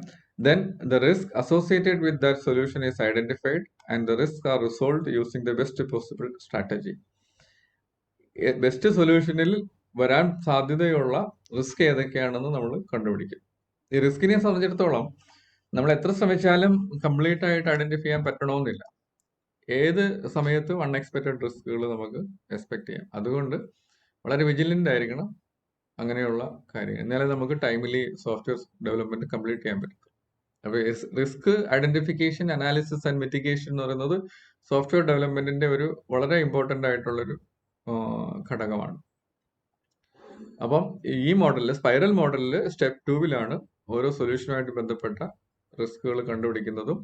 [SPEAKER 1] then the risk associated with that solution is identified and the risks are resolved using the best possible strategy. Best സൊല്യൂഷനിൽ വരാൻ സാധ്യതയുള്ള റിസ്ക് ഏതൊക്കെയാണെന്ന് നമ്മൾ കണ്ടുപിടിക്കും. ഈ റിസ്കിനെ സംബന്ധിച്ചിടത്തോളം നമ്മൾ എത്ര ശ്രമിച്ചാലും കംപ്ലീറ്റ് ആയിട്ട് ഐഡന്റിഫൈ ചെയ്യാൻ പറ്റണമെന്നില്ല. ഏത് സമയത്തും അൺഎക്സ്പെക്റ്റഡ് റിസ്കുകൾ നമുക്ക് എക്സ്പെക്ട് ചെയ്യാം. അതുകൊണ്ട് വളരെ വിജിലന്റ് ആയിരിക്കണം അങ്ങനെയുള്ള കാര്യങ്ങൾ, എന്നാലേ നമുക്ക് ടൈമിലി സോഫ്റ്റ്വെയർ ഡെവലപ്മെന്റ് കംപ്ലീറ്റ് ചെയ്യാൻ പറ്റും. അപ്പോൾ risk identification, analysis and mitigation എന്ന് പറയുന്നത് സോഫ്റ്റ്വെയർ ഡെവലപ്മെന്റിന്റെ ഒരു വളരെ ഇമ്പോർട്ടന്റ് ആയിട്ടുള്ളൊരു ഘടകമാണ്. അപ്പം ഈ മോഡലിൽ, സ്പൈറൽ മോഡലിൽ സ്റ്റെപ്പ് 2-ലാണ് ഓരോ സൊല്യൂഷനുമായിട്ട് ബന്ധപ്പെട്ട റിസ്കുകൾ കണ്ടുപിടിക്കുന്നതും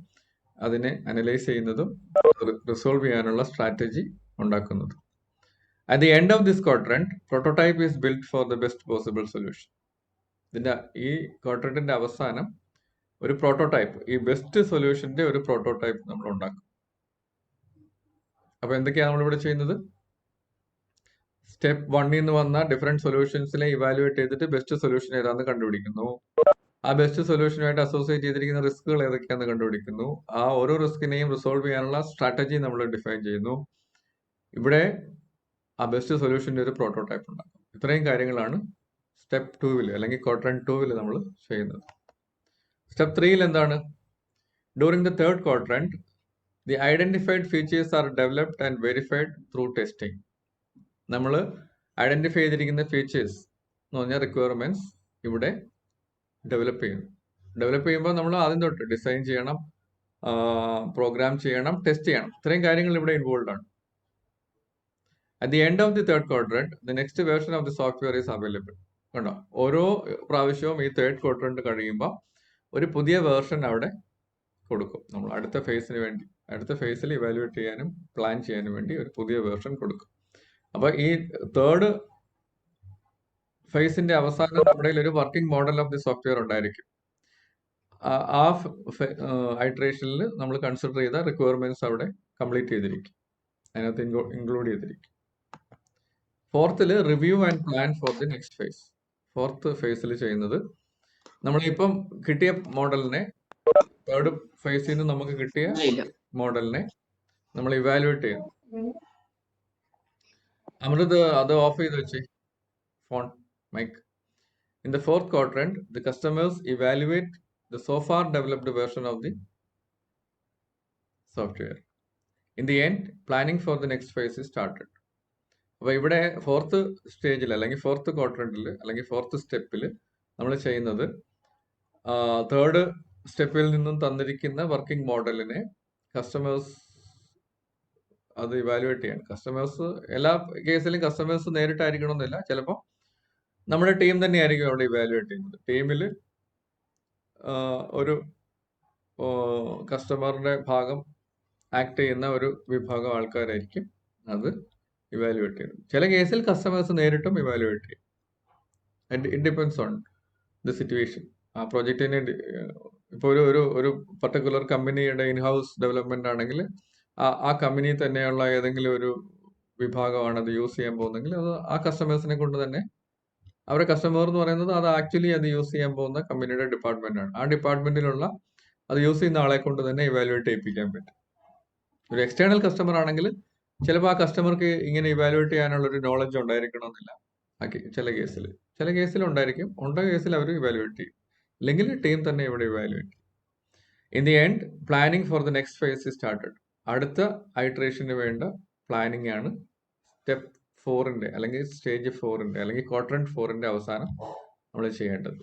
[SPEAKER 1] അതിനെ അനലൈസ് ചെയ്യുന്നതും റിസോൾവ് ചെയ്യാനുള്ള സ്ട്രാറ്റജി ഉണ്ടാക്കുന്നതും. At the end of this quadrant prototype is build for the best possible solution. ഈ ക്വാഡ്രന്റിന്റെ അവസാനം ഒരു പ്രോട്ടോടൈപ്പ്, ഈ ബെസ്റ്റ് സൊല്യൂഷന്റെ ഒരു പ്രോട്ടോടൈപ്പ് നമ്മൾ ഉണ്ടാക്കും. അപ്പൊ എന്തൊക്കെയാണ് നമ്മളിവിടെ ചെയ്യുന്നത്? സ്റ്റെപ്പ് 1-ൽ നിന്ന് വന്ന ഡിഫറെന്റ് സൊല്യൂഷൻസിനെ ഇവാലുവേറ്റ് ചെയ്തിട്ട് ബെസ്റ്റ് സൊല്യൂഷൻ ഏതാണെന്ന് കണ്ടുപിടിക്കുന്നു. ആ ബെസ്റ്റ് സൊല്യൂഷനുമായിട്ട് അസോസിയേറ്റ് ചെയ്തിരിക്കുന്ന റിസ്കുകൾ ഏതൊക്കെയാണെന്ന് കണ്ടുപിടിക്കുന്നു. ആ ഓരോ റിസ്കിനെയും റിസോൾവ് ചെയ്യാനുള്ള സ്ട്രാറ്റജി നമ്മൾ ഡിഫൈൻ ചെയ്യുന്നു. ഇവിടെ ആ ബെസ്റ്റ് സൊല്യൂഷന്റെ ഒരു പ്രോട്ടോടൈപ്പ് ഉണ്ടാക്കും. ഇത്രയും കാര്യങ്ങളാണ് സ്റ്റെപ്പ് 2-ൽ അല്ലെങ്കിൽ ക്വാഡ്രന്റ് 2-ൽ നമ്മൾ ചെയ്യുന്നത്. സ്റ്റെപ്പ് 3-ൽ എന്താണ്? During the third quadrant the identified features are developed and verified through testing. നമ്മൾ ഐഡന്റിഫൈ ചെയ്തിരിക്കുന്ന ഫീച്ചേഴ്സ് എന്ന് പറഞ്ഞാൽ റിക്വയർമെന്റ്സ് ഇവിടെ ഡെവലപ്പ് ചെയ്യുന്നു. ഡെവലപ്പ് ചെയ്യുമ്പോൾ നമ്മൾ ആദ്യം തൊട്ട് ഡിസൈൻ ചെയ്യണം, പ്രോഗ്രാം ചെയ്യണം, ടെസ്റ്റ് ചെയ്യണം. ഇത്രയും കാര്യങ്ങൾ ഇവിടെ ഇൻവോൾവ് ആണ്. At the end of the third quadrant the next version of the software is available. കണ്ടോ, ഓരോ പ്രാവശ്യവും ഈ തേർഡ് ക്വാഡ്രന്റ് കഴിയുമ്പോൾ ഒരു പുതിയ വേർഷൻ അവിടെ കൊടുക്കും. നമ്മൾ അടുത്ത ഫേസിൽ ഇവാലുവേറ്റ് ചെയ്യാനും പ്ലാൻ ചെയ്യാനും വേണ്ടി ഒരു പുതിയ വേർഷൻ കൊടുക്കും. അപ്പൊ ഈ തേർഡ് ഫേസിന്റെ അവസാനം നമ്മുടെ ഒരു working model of the software ഉണ്ടായിരിക്കും. ആ ഐട്രേഷനിൽ നമ്മൾ കൺസിഡർ ചെയ്ത റിക്വയർമെന്റ്സ് അവിടെ കംപ്ലീറ്റ് ചെയ്തിരിക്കും, അതിനകത്ത് ഇൻക്ലൂഡ് ചെയ്തിരിക്കും. ഫോർത്തിൽ review and plan for the next phase. Fourth ഫേസിൽ ചെയ്യുന്നത് നമ്മളിപ്പം കിട്ടിയ മോഡലിനെ, തേർഡ് ഫേസിൽ നിന്ന് നമുക്ക് കിട്ടിയ മോഡലിനെ നമ്മൾ ഇവാലുവേറ്റ് ചെയ്യണം. അമൃത് അത് ഓഫ് ചെയ്ത് വെച്ചേ, phone mic. In the fourth quadrant the customers evaluate the so far developed version of the software. In the end planning for the next phase is started. അപ്പൊ ഇവിടെ ഫോർത്ത് സ്റ്റേജിൽ അല്ലെങ്കിൽ ഫോർത്ത് ക്വാഡ്രന്റിൽ അല്ലെങ്കിൽ ഫോർത്ത് സ്റ്റെപ്പിൽ നമ്മൾ ചെയ്യുന്നത് തേർഡ് സ്റ്റെപ്പിൽ നിന്നും തന്നിരിക്കുന്ന വർക്കിംഗ് മോഡലിനെ കസ്റ്റമേഴ്സ് അത് ഇവാലുവേറ്റ് ചെയ്യണം. കസ്റ്റമേഴ്സ് എല്ലാ കേസിലും കസ്റ്റമേഴ്സ് നേരിട്ടായിരിക്കണമെന്നില്ല, ചിലപ്പോൾ നമ്മുടെ ടീം തന്നെയായിരിക്കും അവിടെ ഇവാലുവേറ്റ് ചെയ്യുന്നത്. ടീമിൽ ഒരു കസ്റ്റമറിന്റെ ഭാഗം ആക്ട് ചെയ്യുന്ന ഒരു വിഭാഗം ആൾക്കാരായിരിക്കും അത് ഇവാലുവേറ്റ് ചെയ്യുന്നത്. ചില കേസിൽ കസ്റ്റമേഴ്സ് നേരിട്ടും ഇവാലുവേറ്റ് ചെയ്യും. It depends on the situation. ആ പ്രോജക്റ്റിനെ ഇപ്പോൾ ഒരു പർട്ടിക്കുലർ കമ്പനിയുടെ ഇൻഹൗസ് ഡെവലപ്മെന്റ് ആണെങ്കിൽ ആ കമ്പനി തന്നെയുള്ള ഏതെങ്കിലും ഒരു വിഭാഗമാണ് അത് യൂസ് ചെയ്യാൻ പോകുന്നെങ്കിൽ അത് ആ കസ്റ്റമേഴ്സിനെ കൊണ്ട് തന്നെ, അവരുടെ കസ്റ്റമർ എന്ന് പറയുന്നത് അത് ആക്ച്വലി അത് യൂസ് ചെയ്യാൻ പോകുന്ന കമ്പനിയുടെ ഡിപ്പാർട്ട്മെന്റ് ആണ്. ആ ഡിപ്പാർട്ട്മെന്റിലുള്ള അത് യൂസ് ചെയ്യുന്ന ആളെ കൊണ്ട് തന്നെ ഇവാലുവേറ്റ് ചെയ്യിപ്പിക്കാൻ പറ്റും. ഒരു എക്സ്റ്റേണൽ കസ്റ്റമർ ആണെങ്കിൽ ചിലപ്പോൾ ആ കസ്റ്റമർക്ക് ഇങ്ങനെ ഇവാലുവേറ്റ് ചെയ്യാനുള്ള ഒരു നോളജ് ഉണ്ടായിരിക്കണമെന്നില്ല. ചില കേസിൽ ഉണ്ടായിരിക്കും, കേസിൽ അവർ ഇവാലുവേറ്റ് ചെയ്യും, അല്ലെങ്കിൽ ടീം തന്നെ ഇവിടെ ഇവാലുവേറ്റ് ചെയ്യും. In the end planning for the next phase is started. അടുത്ത ഐട്രേഷന് വേണ്ട പ്ലാനിങ് ആണ് സ്റ്റെപ്പ് 4ന്റെ അല്ലെങ്കിൽ സ്റ്റേജ് 4ന്റെ അല്ലെങ്കിൽ ക്വാഡ്രന്റ് 4ന്റെ അവസാനം നമ്മൾ ചെയ്യേണ്ടത്.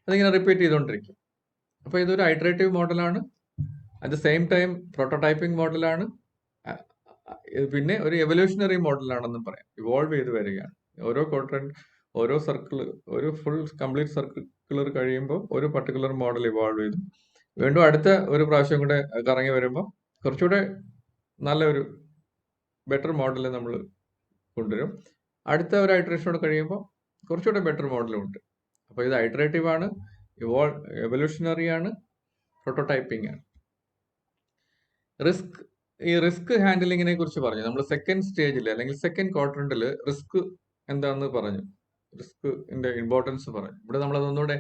[SPEAKER 1] അതിങ്ങനെ റിപ്പീറ്റ് ചെയ്തുകൊണ്ടിരിക്കും. അപ്പോൾ ഇതൊരു ഐട്രേറ്റീവ് മോഡലാണ്, at the same time prototyping മോഡലാണ്, പിന്നെ ഒരു എവല്യൂഷണറി മോഡലാണെന്നും പറയാം. ഇവോൾവ് ചെയ്ത് വരികയാണ്. ഓരോ ക്വാഡ്രന്റ്, ഓരോ സർക്കിൾ, ഒരു ഫുൾ കംപ്ലീറ്റ് സർക്കിൾ കഴിയുമ്പോൾ ഒരു പർട്ടിക്കുലർ മോഡൽ ഇവോൾവ് ചെയ്തു. വീണ്ടും അടുത്ത ഒരു പ്രാവശ്യം കൂടെ കറങ്ങി വരുമ്പോൾ കുറച്ചുകൂടെ നല്ലൊരു ബെറ്റർ മോഡൽ നമ്മൾ കൊണ്ടുവരും. അടുത്ത ഒരു ഐട്രേഷനോട് കഴിയുമ്പോൾ കുറച്ചുകൂടെ ബെറ്റർ മോഡലും ഉണ്ട്. അപ്പോൾ ഇത് ഐട്രേറ്റീവ് ആണ്, എവല്യൂഷണറി ആണ്, പ്രോട്ടോടൈപ്പിംഗ് ആണ്. റിസ്ക് ഹാൻഡിലിങ്ങിനെ കുറിച്ച് പറഞ്ഞു. നമ്മൾ സെക്കൻഡ് സ്റ്റേജിൽ അല്ലെങ്കിൽ സെക്കൻഡ് ക്വാഡ്രന്റിൽ റിസ്ക് എന്താണെന്ന് പറഞ്ഞു, റിസ്കിന്റെ ഇമ്പോർട്ടൻസ് പറഞ്ഞു. ഇവിടെ നമ്മളതൊന്നുകൂടെ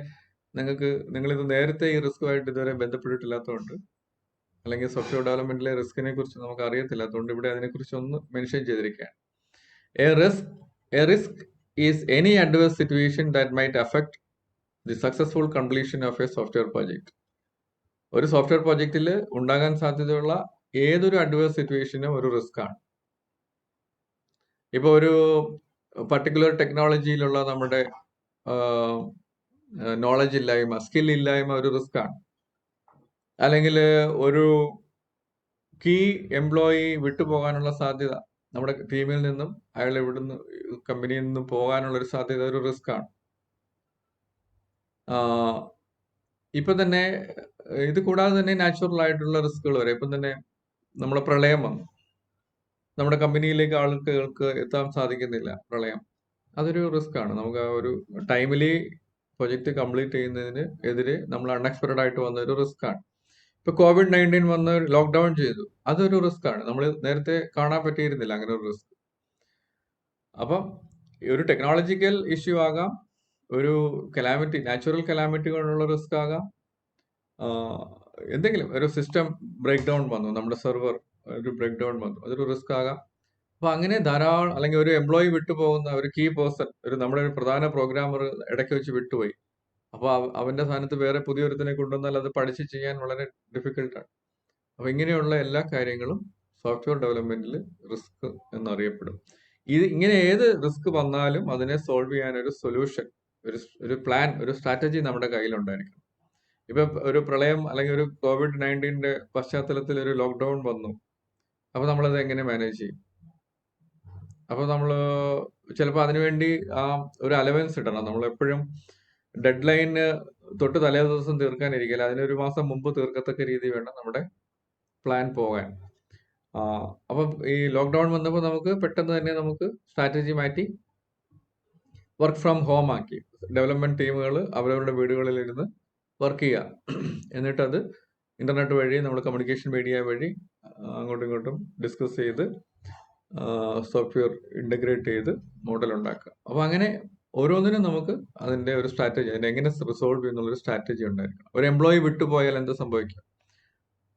[SPEAKER 1] നിങ്ങളിത് നേരത്തെ ഈ റിസ്കുമായിട്ട് ഇതുവരെ ബന്ധപ്പെട്ടിട്ടില്ലാത്തതുകൊണ്ട്, അല്ലെങ്കിൽ സോഫ്റ്റ്വെയർ ഡെവലപ്മെന്റിലെ റിസ്കിനെ കുറിച്ച് നമുക്ക് അറിയത്തില്ലാത്തതുകൊണ്ട് ഇവിടെ അതിനെക്കുറിച്ച് ഒന്ന് മെൻഷൻ ചെയ്തിരിക്കുകയാണ്. A risk is any adverse situation that might affect the successful completion of A software project. ഒരു സോഫ്റ്റ്വെയർ പ്രോജക്റ്റിൽ ഉണ്ടാകാൻ സാധ്യതയുള്ള ഏതൊരു അഡ്വേഴ്സ് സിറ്റുവേഷനും ഒരു റിസ്ക് ആണ്. ഇപ്പോൾ ഒരു പർട്ടിക്കുലർ ടെക്നോളജിയിലുള്ള നമ്മുടെ നോളജ് ഇല്ലായ്മ, സ്കിൽ ഇല്ലായ്മ ഒരു റിസ്ക് ആണ്. അല്ലെങ്കിൽ ഒരു കീ എംപ്ലോയി വിട്ടുപോകാനുള്ള സാധ്യത, നമ്മുടെ ടീമിൽ നിന്നും അയാൾ ഇവിടുന്ന് കമ്പനിയിൽ നിന്നും പോകാനുള്ള ഒരു സാധ്യത ഒരു റിസ്ക് ആണ്. ഇപ്പൊ തന്നെ ഇത് കൂടാതെ തന്നെ നാച്ചുറൽ ആയിട്ടുള്ള റിസ്കുകൾ വരെ. ഇപ്പം തന്നെ നമ്മളെ പ്രളയം വന്നു, നമ്മുടെ കമ്പനിയിലേക്ക് ആളുകൾക്ക് എത്താൻ സാധിക്കുന്നില്ല, പ്രളയം. അതൊരു റിസ്ക് ആണ്. നമുക്ക് ആ ഒരു ടൈമിലി പ്രൊജക്ട് കംപ്ലീറ്റ് ചെയ്യുന്നതിന് എതിരെ നമ്മൾ അൺഎക്സ്പെക്റ്റഡ് ആയിട്ട് വന്ന ഒരു റിസ്ക് ആണ്. ഇപ്പൊ COVID-19 വന്ന് ലോക്ക്ഡൌൺ ചെയ്തു, അതൊരു റിസ്ക് ആണ്. നമ്മൾ നേരത്തെ കാണാൻ പറ്റിയിരുന്നില്ല അങ്ങനെ ഒരു റിസ്ക്. അപ്പം ഒരു ടെക്നോളജിക്കൽ ഇഷ്യൂ ആകാം, ഒരു കലാമിറ്റി, നാച്ചുറൽ കലാമിറ്റി കൊണ്ടുള്ള റിസ്ക് ആകാം, എന്തെങ്കിലും ഒരു സിസ്റ്റം ബ്രേക്ക് ഡൗൺ വന്നു, നമ്മുടെ സെർവർ ഒരു ബ്രേക്ക് ഡൗൺ വന്നു, അതൊരു റിസ്ക് ആകാം. അപ്പൊ അങ്ങനെ ധാരാളം, അല്ലെങ്കിൽ ഒരു എംപ്ലോയി വിട്ടുപോകുന്ന ഒരു കീ പേഴ്സൺ, നമ്മുടെ ഒരു പ്രധാന പ്രോഗ്രാമർ ഇടയ്ക്ക് വെച്ച് വിട്ടുപോയി, അപ്പോൾ അവന്റെ സ്ഥാനത്ത് വേറെ പുതിയൊരുത്തിനെ കൊണ്ടുവന്നാൽ അത് പഠിച്ച് ചെയ്യാൻ വളരെ ഡിഫിക്കൽട്ടാണ്. അപ്പൊ ഇങ്ങനെയുള്ള എല്ലാ കാര്യങ്ങളും സോഫ്റ്റ്വെയർ ഡെവലപ്മെന്റിൽ റിസ്ക് എന്നറിയപ്പെടും. ഇങ്ങനെ ഏത് റിസ്ക് വന്നാലും അതിനെ സോൾവ് ചെയ്യാൻ ഒരു സൊല്യൂഷൻ, ഒരു പ്ലാൻ, ഒരു സ്ട്രാറ്റജി നമ്മുടെ കയ്യിലുണ്ടായിരിക്കണം. ഇപ്പൊ ഒരു പ്രളയം അല്ലെങ്കിൽ ഒരു COVID-19 പശ്ചാത്തലത്തിൽ ഒരു ലോക്ക്ഡൌൺ വന്നു, അപ്പൊ നമ്മളത് എങ്ങനെ മാനേജ് ചെയ്യും? അപ്പൊ നമ്മള് ചിലപ്പോൾ അതിനുവേണ്ടി ഒരു അലവൻസ് ഇടണം. നമ്മൾ എപ്പോഴും ഡെഡ് ലൈന് തൊട്ട് തലേ ദിവസം തീർക്കാനിരിക്കില്ല, അതിനൊരു മാസം മുമ്പ് തീർക്കത്തക്ക രീതി വേണം നമ്മുടെ പ്ലാൻ പോകാൻ. അപ്പം ഈ ലോക്ക്ഡൌൺ വന്നപ്പോൾ നമുക്ക് പെട്ടെന്ന് തന്നെ നമുക്ക് സ്ട്രാറ്റജി മാറ്റി വർക്ക് ഫ്രം ഹോം ആക്കി. ഡെവലപ്മെന്റ് ടീമുകൾ അവരവരുടെ വീടുകളിലിരുന്ന് വർക്ക് ചെയ്യുക, എന്നിട്ടത് ഇന്റർനെറ്റ് വഴി, നമ്മൾ കമ്മ്യൂണിക്കേഷൻ മീഡിയ വഴി അങ്ങോട്ടും ഇങ്ങോട്ടും ഡിസ്കസ് ചെയ്ത് സോഫ്റ്റ്വെയർ ഇന്റഗ്രേറ്റ് ചെയ്ത് മോഡൽ ഉണ്ടാക്കുക. അപ്പോൾ അങ്ങനെ ഓരോന്നിനും നമുക്ക് അതിന്റെ ഒരു സ്ട്രാറ്റജി, അതിനെ എങ്ങനെ റിസോൾവ് ചെയ്യുന്നുള്ളൊരു സ്ട്രാറ്റജി ഉണ്ടായിരിക്കണം. ഒരു എംപ്ലോയി വിട്ടുപോയാൽ എന്ത് സംഭവിക്കും?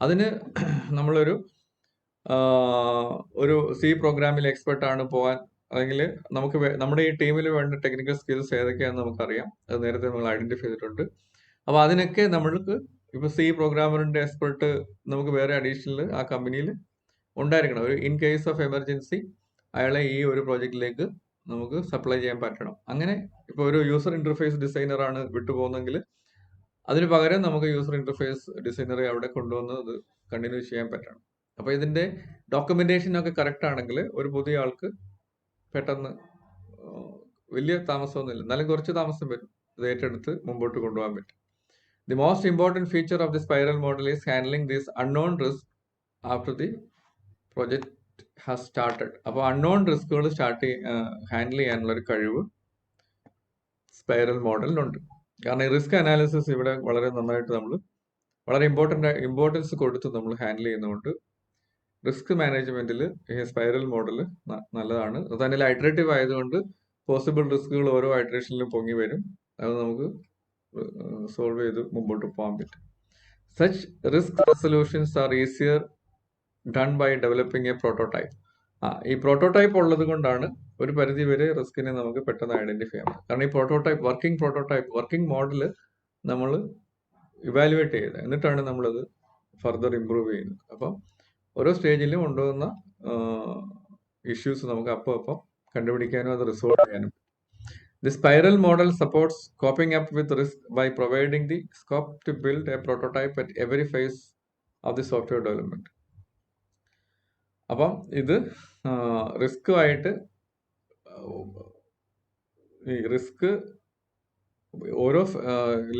[SPEAKER 1] അതിന് നമ്മളൊരു സി പ്രോഗ്രാമിൽ എക്സ്പെർട്ട് ആണ് പോകാൻ, അല്ലെങ്കിൽ നമുക്ക് നമ്മുടെ ഈ ടീമിൽ വേണ്ട ടെക്നിക്കൽ സ്കിൽസ് ഏതൊക്കെയാണെന്ന് നമുക്കറിയാം, അത് നേരത്തെ നമ്മൾ ഐഡന്റിഫൈ ചെയ്തിട്ടുണ്ട്. അപ്പോൾ അതിനൊക്കെ നമ്മൾക്ക് ഇപ്പൊ സി പ്രോഗ്രാമറിന്റെ എക്സ്പെർട്ട് നമുക്ക് വേറെ അഡീഷണൽ ആ കമ്പനിയിൽ ഉണ്ടായിരിക്കണം. ഒരു ഇൻ കേസ് ഓഫ് എമർജൻസി അയാളെ ഈ ഒരു പ്രോജക്റ്റിലേക്ക് നമുക്ക് സപ്ലൈ ചെയ്യാൻ പറ്റണം. അങ്ങനെ ഇപ്പോൾ ഒരു യൂസർ ഇന്റർഫേസ് ഡിസൈനർ ആണ് വിട്ടുപോകുന്നെങ്കിൽ അതിന് പകരം നമുക്ക് യൂസർ ഇന്റർഫേസ് ഡിസൈനറെ അവിടെ കൊണ്ടുവന്ന് അത് കണ്ടിന്യൂ ചെയ്യാൻ പറ്റണം. അപ്പോൾ ഇതിന്റെ ഡോക്യുമെന്റേഷൻ ഒക്കെ കറക്റ്റ് ആണെങ്കിൽ ഒരു പുതിയ ആൾക്ക് പെട്ടെന്ന് വലിയ താമസമൊന്നുമില്ല, എന്നാലും കുറച്ച് താമസം വരും, ഇത് ഏറ്റെടുത്ത് മുമ്പോട്ട് കൊണ്ടുപോകാൻ പറ്റും. The most important feature of the spiral model is handling this unknown risk after the project has started. അപ്പോൾ അൺനോൺ റിസ്കുകൾ ഹാൻഡിൽ ചെയ്യാനുള്ള ഒരു കഴിവ് സ്പൈറൽ മോഡലിനുണ്ട്. കാരണം ഈ റിസ്ക് അനാലിസിസ് ഇവിടെ വളരെ നന്നായിട്ട് നമ്മൾ വളരെ ഇമ്പോർട്ടൻസ് കൊടുത്ത് നമ്മൾ ഹാൻഡിൽ ചെയ്യുന്നതുകൊണ്ട് റിസ്ക് മാനേജ്മെന്റിൽ ഈ സ്പൈറൽ മോഡൽ നല്ലതാണ്. അത് തന്നെ ഐട്രേറ്റീവ് ആയതുകൊണ്ട് പോസിബിൾ റിസ്കുകൾ ഓരോ ഐട്രേഷനിലും പൊങ്ങി വരും, അത് നമുക്ക് സോൾവ് ചെയ്ത് മുമ്പോട്ട് പോകാൻ പറ്റും. Such risk resolutions are easier done by developing a prototype. ഈ പ്രോട്ടോടൈപ്പ് ഉള്ളത് കൊണ്ടാണ് ഒരു പരിധി വരെ റിസ്കിനെ നമുക്ക് പെട്ടെന്ന് ഐഡന്റിഫൈ ചെയ്യാം. കാരണം ഈ വർക്കിംഗ് മോഡൽ നമ്മൾ ഇവാലുവേറ്റ് ചെയ്ത് എന്നിട്ടാണ് നമ്മളത് ഫർദർ ഇംപ്രൂവ് ചെയ്യുന്നത്. അപ്പം ഓരോ സ്റ്റേജിലും ഉണ്ടാകുന്ന ഇഷ്യൂസ് നമുക്ക് അപ്പം കണ്ടുപിടിക്കാനും അത് റിസോൾവ് ചെയ്യാനും. The spiral model supports coping up with risk by providing the scope to build a prototype at every phase of the software development. അപ്പം ഇത് റിസ്ക്കുമായിട്ട് ഈ റിസ്ക് ഓരോ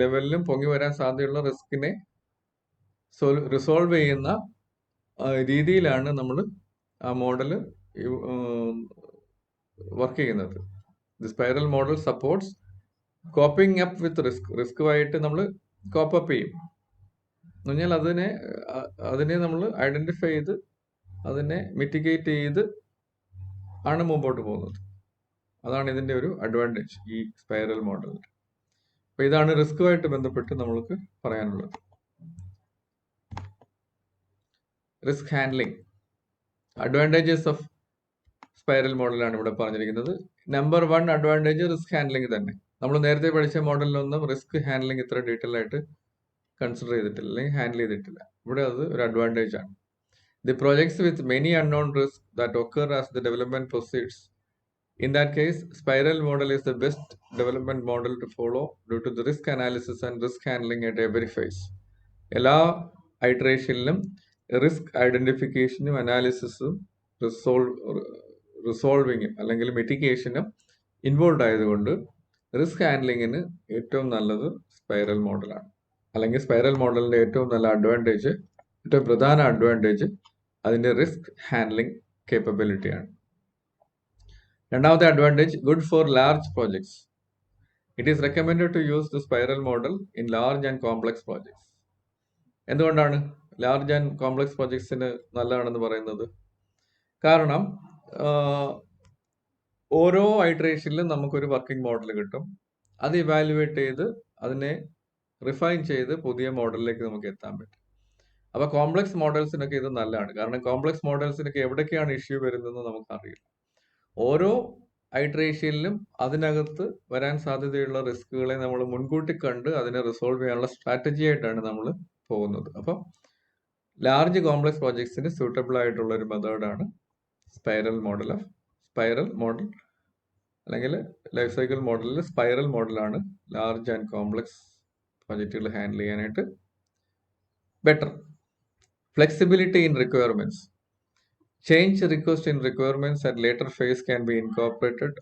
[SPEAKER 1] ലെവലിലും പൊങ്ങി വരാൻ സാധ്യതയുള്ള റിസ്കിനെ റിസോൾവ് ചെയ്യുന്ന രീതിയിലാണ് നമ്മൾ ആ മോഡൽ വർക്ക് ചെയ്യുന്നത്. The spiral model supports coping up with റിസ്ക്കുമായിട്ട് നമ്മൾ കോപ്പപ്പ് ചെയ്യും എന്ന് പറഞ്ഞാൽ അതിനെ നമ്മൾ ഐഡന്റിഫൈ ചെയ്ത് അതിനെ മിറ്റിഗേറ്റ് ചെയ്ത് ആണ് മുമ്പോട്ട് പോകുന്നത്. അതാണ് ഇതിന്റെ ഒരു അഡ്വാൻറ്റേജ് ഈ സ്പൈറൽ മോഡലിൽ. അപ്പൊ ഇതാണ് റിസ്ക്കുമായിട്ട് ബന്ധപ്പെട്ട് നമ്മൾക്ക് പറയാനുള്ളത്. Risk handling advantages of spiral മോഡലാണ് ഇവിടെ പറഞ്ഞിരിക്കുന്നത്. നമ്പർ 1 അഡ്വാൻറ്റേജ് റിസ്ക് ഹാൻഡ്ലിംഗ് തന്നെ. നമ്മൾ നേരത്തെ പഠിച്ച മോഡലിലൊന്നും റിസ്ക് ഹാൻഡ്ലിംഗ് ഇത്ര ഡീറ്റെയിൽ ആയിട്ട് കൺസിഡർ ചെയ്തിട്ടില്ല, അല്ലെങ്കിൽ ഹാൻഡിൽ ചെയ്തിട്ടില്ല. ഇവിടെ അത് ഒരു അഡ്വാൻറ്റേജ് ആണ്. The projects with many unknown risk that occur as the development proceeds. In that case, spiral model is the best development model to follow due to the risk analysis and risk handling at every phase. എല്ലാ ഐറ്ററേഷനിലും റിസ്ക് ഐഡന്റിഫിക്കേഷനും അനാലിസിസും റിസോൾവിങ്ങും അല്ലെങ്കിൽ മിറ്റിഗേഷനും ഇൻവോൾവ് ആയതുകൊണ്ട് റിസ്ക് ഹാൻഡ്ലിങ്ങിന് ഏറ്റവും നല്ലത് സ്പൈറൽ മോഡലാണ്. അല്ലെങ്കിൽ സ്പൈറൽ മോഡലിന്റെ ഏറ്റവും നല്ല അഡ്വാൻറ്റേജ്, ഏറ്റവും പ്രധാന അഡ്വാൻറ്റേജ് അതിന്റെ റിസ്ക് ഹാൻഡ്ലിംഗ് കേപ്പബിലിറ്റിയാണ്. രണ്ടാമത്തെ advantage, good for large projects. It is recommended to use the spiral model in large and complex projects. എന്തുകൊണ്ടാണ് ലാർജ് ആൻഡ് കോംപ്ലക്സ് പ്രോജക്ട്സിന് നല്ലതാണെന്ന് പറയുന്നത്? കാരണം ഓരോ ഐറ്ററേഷനിലും നമുക്കൊരു വർക്കിംഗ് മോഡൽ കിട്ടും. അത് ഇവാലുവേറ്റ് ചെയ്ത് അതിനെ റിഫൈൻ ചെയ്ത് പുതിയ മോഡലിലേക്ക് നമുക്ക് എത്താൻ പറ്റും. അപ്പൊ കോംപ്ലക്സ് മോഡൽസിനൊക്കെ ഇത് നല്ലതാണ്. കാരണം കോംപ്ലക്സ് മോഡൽസിനൊക്കെ എവിടേക്കാണ് ഇഷ്യൂ വരുന്നതെന്ന് നമുക്കറിയില്ല. ഓരോ ഐറ്ററേഷനിലും അതിനകത്ത് വരാൻ സാധ്യതയുള്ള റിസ്കുകളെ നമ്മൾ മുൻകൂട്ടി കണ്ട് അതിനെ റിസോൾവ് ചെയ്യാനുള്ള സ്ട്രാറ്റജി ആയിട്ടാണ് നമ്മൾ പോകുന്നത്. അപ്പം ലാർജ് കോംപ്ലക്സ് പ്രോജക്ട്സിന് സൂട്ടബിൾ ആയിട്ടുള്ള ഒരു മെത്തേഡാണ് സ്പൈറൽ മോഡൽ അല്ലെങ്കിൽ ലൈഫ് സൈക്കിൾ മോഡലിൽ സ്പൈറൽ മോഡലാണ് ലാർജ് ആൻഡ് കോംപ്ലക്സ് പ്രോജക്റ്റുകൾ ഹാൻഡിൽ ചെയ്യാനായിട്ട് better. Flexibility in requirements. Change request in requirements at later phase can be incorporated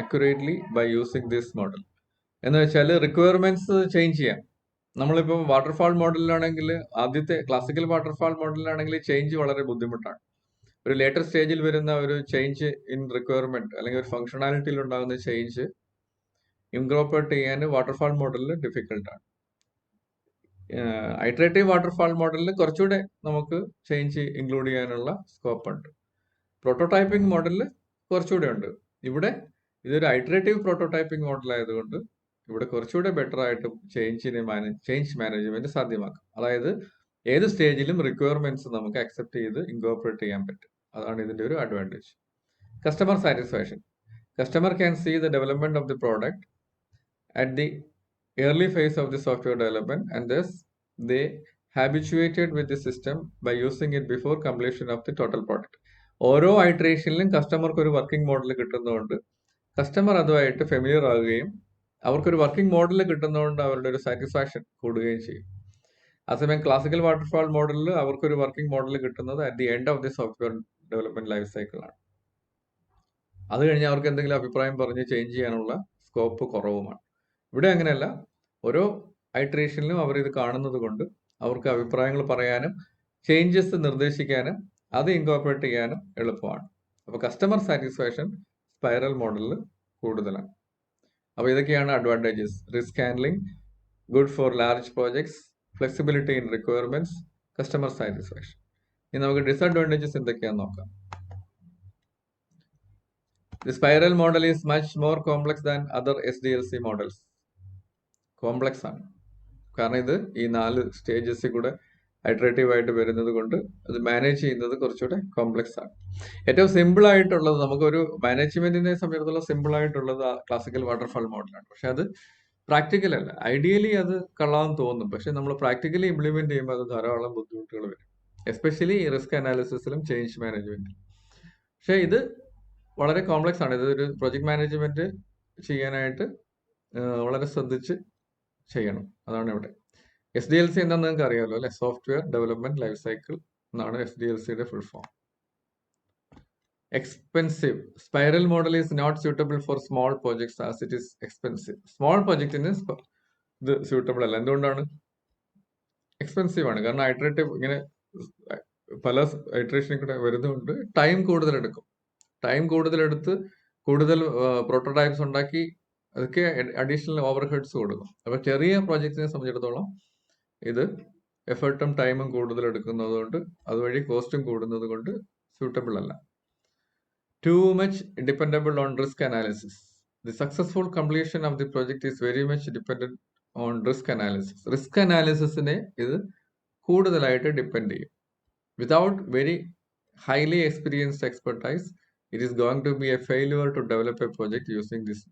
[SPEAKER 1] accurately by using this model. എന്ന് വെച്ചാൽ റിക്വയർമെന്റ്സ് ചേഞ്ച് ചെയ്യാം. നമ്മളിപ്പോൾ വാട്ടർഫാൾ മോഡലിലാണെങ്കിൽ, ആദ്യത്തെ ക്ലാസിക്കൽ വാട്ടർഫാൾ മോഡലിലാണെങ്കിൽ ചേഞ്ച് വളരെ ബുദ്ധിമുട്ടാണ്. ഒരു ലേറ്റർ സ്റ്റേജിൽ വരുന്ന ഒരു ചേഞ്ച് ഇൻ റിക്വയർമെന്റ് അല്ലെങ്കിൽ ഒരു ഫംഗ്ഷനാലിറ്റിയിൽ ഉണ്ടാകുന്ന ചേഞ്ച് ഇൻകോർപ്പറേറ്റ് ചെയ്യാൻ വാട്ടർഫാൾ മോഡലിൽ ഡിഫിക്കൽട്ടാണ്. ഐറ്ററേറ്റീവ് വാട്ടർഫാൾ മോഡലിൽ കുറച്ചുകൂടെ നമുക്ക് ചേഞ്ച് ഇൻക്ലൂഡ് ചെയ്യാനുള്ള സ്കോപ്പ് ഉണ്ട്. പ്രോട്ടോടൈപ്പിംഗ് മോഡലിൽ കുറച്ചുകൂടെ ഉണ്ട്. ഇവിടെ ഇതൊരു ഐറ്ററേറ്റീവ് പ്രോട്ടോടൈപ്പിംഗ് മോഡൽ ആയതുകൊണ്ട് ഇവിടെ കുറച്ചുകൂടെ ബെറ്റർ ആയിട്ട് ചേഞ്ച് മാനേജ്മെന്റ് സാധ്യമാക്കും. അതായത് ഏത് സ്റ്റേജിലും റിക്വയർമെന്റ്സ് നമുക്ക് അക്സെപ്റ്റ് ചെയ്ത് ഇൻകോർപ്പറേറ്റ് ചെയ്യാൻ പറ്റും. അതാണ് ഇതിന്റെ ഒരു advantage. Customer satisfaction. Customer can see the development of the product at the early phase of the software development, and thus they habituated with the system by using it before completion of the total product. ഓരോ ഐറ്ററേഷനിലും കസ്റ്റമർക്ക് ഒരു വർക്കിംഗ് മോഡൽ കിട്ടുന്നതുകൊണ്ട് കസ്റ്റമർ അതുമായിട്ട് ഫെമിലിയർ ആകുകയും അവർക്കൊരു വർക്കിംഗ് മോഡൽ കിട്ടുന്നതുകൊണ്ട് അവരുടെ ഒരു സാറ്റിസ്ഫാക്ഷൻ കൂടുകയും ചെയ്യും. അതേസമയം ക്ലാസിക്കൽ വാട്ടർഫാൾ മോഡലിൽ അവർക്കൊരു വർക്കിംഗ് മോഡൽ കിട്ടുന്നത് at the end of the software development life സൈക്കിളാണ്. അത് കഴിഞ്ഞ് അവർക്ക് എന്തെങ്കിലും അഭിപ്രായം പറഞ്ഞ് ചേഞ്ച് ചെയ്യാനുള്ള സ്കോപ്പ് കുറവുമാണ്. ഇവിടെ അങ്ങനെയല്ല. ഓരോ ഐറ്ററേഷനിലും അവർ ഇത് കാണുന്നത് കൊണ്ട് അവർക്ക് അഭിപ്രായങ്ങൾ പറയാനും ചേഞ്ചസ് നിർദ്ദേശിക്കാനും അത് ഇൻകോർപ്പറേറ്റ് ചെയ്യാനും എളുപ്പമാണ്. അപ്പോൾ കസ്റ്റമർ സാറ്റിസ്ഫാക്ഷൻ സ്പൈറൽ മോഡലിൽ കൂടുതലാണ്. അപ്പോൾ ഇതൊക്കെയാണ് advantages. Risk handling, good for large projects, flexibility in requirements, customer satisfaction. ഇനി നമുക്ക് ഡിസഡ്വാൻറ്റേജസ് എന്തൊക്കെയാണെന്ന് നോക്കാം. The spiral model is much more complex than other SDLC models. Complex ആണ്. കാരണം ഇത് ഈ 4 സ്റ്റേജസിൽ കൂടെ ഐറ്ററേറ്റീവ് ആയിട്ട് വരുന്നത് കൊണ്ട് അത് മാനേജ് ചെയ്യുന്നത് കുറച്ചുകൂടെ കോംപ്ലക്സ് ആണ്. ഏറ്റവും സിമ്പിൾ ആയിട്ടുള്ളത്, നമുക്കൊരു മാനേജ്മെന്റിനെ സംബന്ധിച്ചിടത്തോളം സിമ്പിൾ ആയിട്ടുള്ളത് ക്ലാസിക്കൽ വാട്ടർഫാൾ മോഡലാണ്. പക്ഷെ അത് പ്രാക്ടിക്കൽ അല്ല. ഐഡിയലി അത് കൊള്ളാമെന്ന് തോന്നും, പക്ഷെ നമ്മൾ പ്രാക്ടിക്കലി ഇംപ്ലിമെന്റ് ചെയ്യുമ്പോൾ അത് ധാരാളം ബുദ്ധിമുട്ടുകൾ വരും. എസ്പെഷ്യലി റിസ്ക് അനാലിസിസിലും ചേഞ്ച് മാനേജ്മെന്റിലും. പക്ഷേ ഇത് വളരെ കോംപ്ലക്സ് ആണ്. ഇതൊരു പ്രൊജക്ട് മാനേജ്മെന്റ് ചെയ്യാനായിട്ട് വളരെ ശ്രദ്ധിച്ച് ചെയ്യണം. അതാണ് ഇവിടെ. SDLC എന്താണെന്ന് നിങ്ങൾക്ക് അറിയാമല്ലോ അല്ലെ? സോഫ്റ്റ്വെയർ ഡെവലപ്മെന്റ് ലൈഫ് സൈക്കിൾ എന്നാണ് SDLCയുടെ full form. Expensive. Spiral model is not suitable for small projects as it is expensive. Small പ്രോജക്റ്റിന് ഇത് സ്യൂട്ടബിൾ അല്ല. എന്തുകൊണ്ടാണ്? എക്സ്പെൻസീവ് ആണ്. കാരണം ഐട്രേറ്റീവ് ഇങ്ങനെ പല ഐട്രേഷനും കൂടെ വരുന്നതുകൊണ്ട് ടൈം കൂടുതലെടുക്കും. ടൈം കൂടുതലെടുത്ത് കൂടുതൽ പ്രോട്ടോടൈപ്സ് ഉണ്ടാക്കി അതൊക്കെ അഡീഷണൽ ഓവർ ഹെഡ്സ് കൊടുക്കും. അപ്പൊ ചെറിയ പ്രോജക്റ്റിനെ സംബന്ധിച്ചിടത്തോളം ഇത് എഫേർട്ടും ടൈമും കൂടുതൽ എടുക്കുന്നത് കൊണ്ട് അതുവഴി കോസ്റ്റും കൂടുന്നത് കൊണ്ട് സ്യൂട്ടബിൾ അല്ല. Too much dependable on risk analysis. The successful completion of the project is very much dependent on risk analysis. Risk അനാലിസിസിനെ ഇത് കൂടുതലായിട്ട് ഡിപ്പെൻഡ് ചെയ്യും. Without very highly experienced expertise it is going to be a failure to develop a project using this.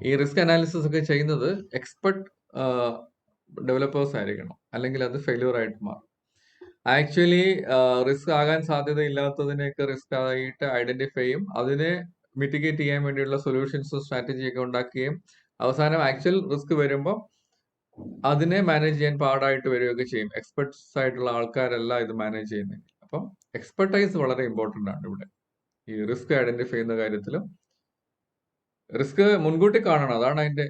[SPEAKER 1] ഈ റിസ്ക് അനാലിസിസ് ഒക്കെ ചെയ്യുന്നത് എക്സ്പെർട്ട് ഡെവലപ്പേഴ്സ് ആയിരിക്കണം, അല്ലെങ്കിൽ അത് ഫെയിലുവർ ആയിട്ട് മാറും. ആക്ച്വലി റിസ്ക് ആകാൻ സാധ്യത ഇല്ലാത്തതിനെയൊക്കെ റിസ്ക് ആയിട്ട് ഐഡന്റിഫൈ ചെയ്യും, അതിനെ മിറ്റിഗേറ്റ് ചെയ്യാൻ വേണ്ടിയുള്ള സൊല്യൂഷൻസും സ്ട്രാറ്റജിയൊക്കെ ഉണ്ടാക്കുകയും അവസാനം ആക്ച്വൽ റിസ്ക് വരുമ്പോൾ അതിനെ മാനേജ് ചെയ്യാൻ പാടായിട്ട് വരികയൊക്കെ ചെയ്യും. എക്സ്പെർട്സ് ആയിട്ടുള്ള ആൾക്കാരല്ല ഇത് മാനേജ് ചെയ്യുന്നത്. അപ്പം എക്സ്പെർട്ടൈസ് വളരെ ഇമ്പോർട്ടൻ്റ് ആണ് ഇവിടെ ഈ റിസ്ക് ഐഡന്റിഫൈ ചെയ്യുന്ന കാര്യത്തിലും. റിസ്ക് മുൻകൂട്ടി കാണണം, അതാണ് അതിന്റെ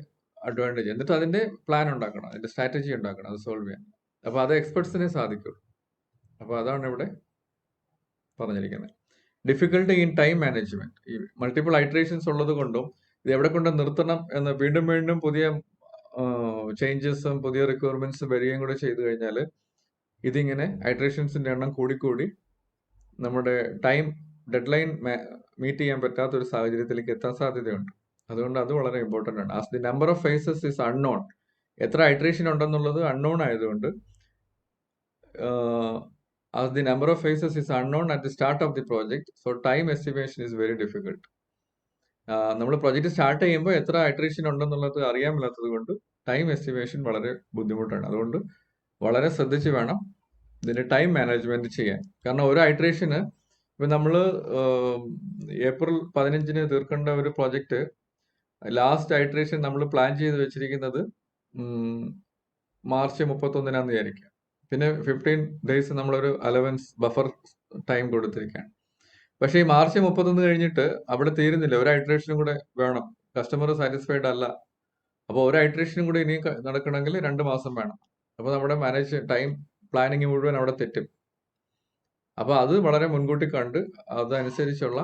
[SPEAKER 1] അഡ്വാൻറ്റേജ്. എന്നിട്ട് അതിന്റെ പ്ലാൻ ഉണ്ടാക്കണം, അതിന്റെ സ്ട്രാറ്റജി ഉണ്ടാക്കണം, അത് സോൾവ് ചെയ്യാൻ. അപ്പൊ അത് എക്സ്പെർട്സിനെ സാധിക്കുള്ളൂ. അപ്പൊ അതാണ് ഇവിടെ പറഞ്ഞിരിക്കുന്നത്. Difficulty in time management. ഈ മൾട്ടിപ്പിൾ ഐട്രേഷൻസ് ഉള്ളത് കൊണ്ടും ഇത് എവിടെ കൊണ്ട് നിർത്തണം എന്ന് വീണ്ടും വീണ്ടും പുതിയ ചേഞ്ചസും പുതിയ റിക്വയർമെന്റ്സും വരികയും കൂടെ ചെയ്തു കഴിഞ്ഞാൽ ഇതിങ്ങനെ ഐട്രേഷൻസിന്റെ എണ്ണം കൂടിക്കൂടി നമ്മുടെ ടൈം ഡെഡ്ലൈൻ മീറ്റ് ചെയ്യാൻ പറ്റാത്ത ഒരു സാഹചര്യത്തിലേക്ക് എത്താൻ സാധ്യതയുണ്ട്. അതുകൊണ്ട് അത് വളരെ ഇമ്പോർട്ടൻ്റ് ആണ്. As the number of phases is unknown. എത്ര ഐട്രേഷൻ ഉണ്ടെന്നുള്ളത് അൺനോൺ ആയതുകൊണ്ട് as the number of phases is unknown at the start of the project, so time estimation is very difficult. നമ്മൾ പ്രൊജക്ട് സ്റ്റാർട്ട് ചെയ്യുമ്പോൾ എത്ര ഐട്രേഷൻ ഉണ്ടെന്നുള്ളത് അറിയാൻ മേലാത്തത് കൊണ്ട് ടൈം എസ്റ്റിമേഷൻ വളരെ ബുദ്ധിമുട്ടാണ്. അതുകൊണ്ട് വളരെ ശ്രദ്ധിച്ച് വേണം ഇതിന്റെ ടൈം മാനേജ്മെന്റ് ചെയ്യാൻ. കാരണം ഒരു ഐട്രേഷന് ഇപ്പൊ നമ്മൾ ഏപ്രിൽ 15 തീർക്കേണ്ട ഒരു പ്രോജക്റ്റ് ലാസ്റ്റ് ഐട്രേഷൻ നമ്മൾ പ്ലാൻ ചെയ്ത് വെച്ചിരിക്കുന്നത് മാർച്ച് 31 വിചാരിക്കുക. പിന്നെ 15 days നമ്മളൊരു അലവൻസ് ബഫർ ടൈം കൊടുത്തിരിക്കുകയാണ്. പക്ഷേ ഈ മാർച്ച് 31 കഴിഞ്ഞിട്ട് അവിടെ തീരുന്നില്ല, ഒരു ഐട്രേഷനും കൂടെ വേണം. കസ്റ്റമർ സാറ്റിസ്ഫൈഡ് അല്ല. അപ്പോൾ ഒരു ഐട്രേഷനും കൂടെ ഇനിയും നടക്കണമെങ്കിൽ 2 മാസം വേണം. അപ്പോൾ നമ്മുടെ മാനേജ് ടൈം പ്ലാനിങ് മുഴുവൻ അവിടെ തെറ്റും. അപ്പോൾ അത് വളരെ മുൻകൂട്ടി കണ്ട് അതനുസരിച്ചുള്ള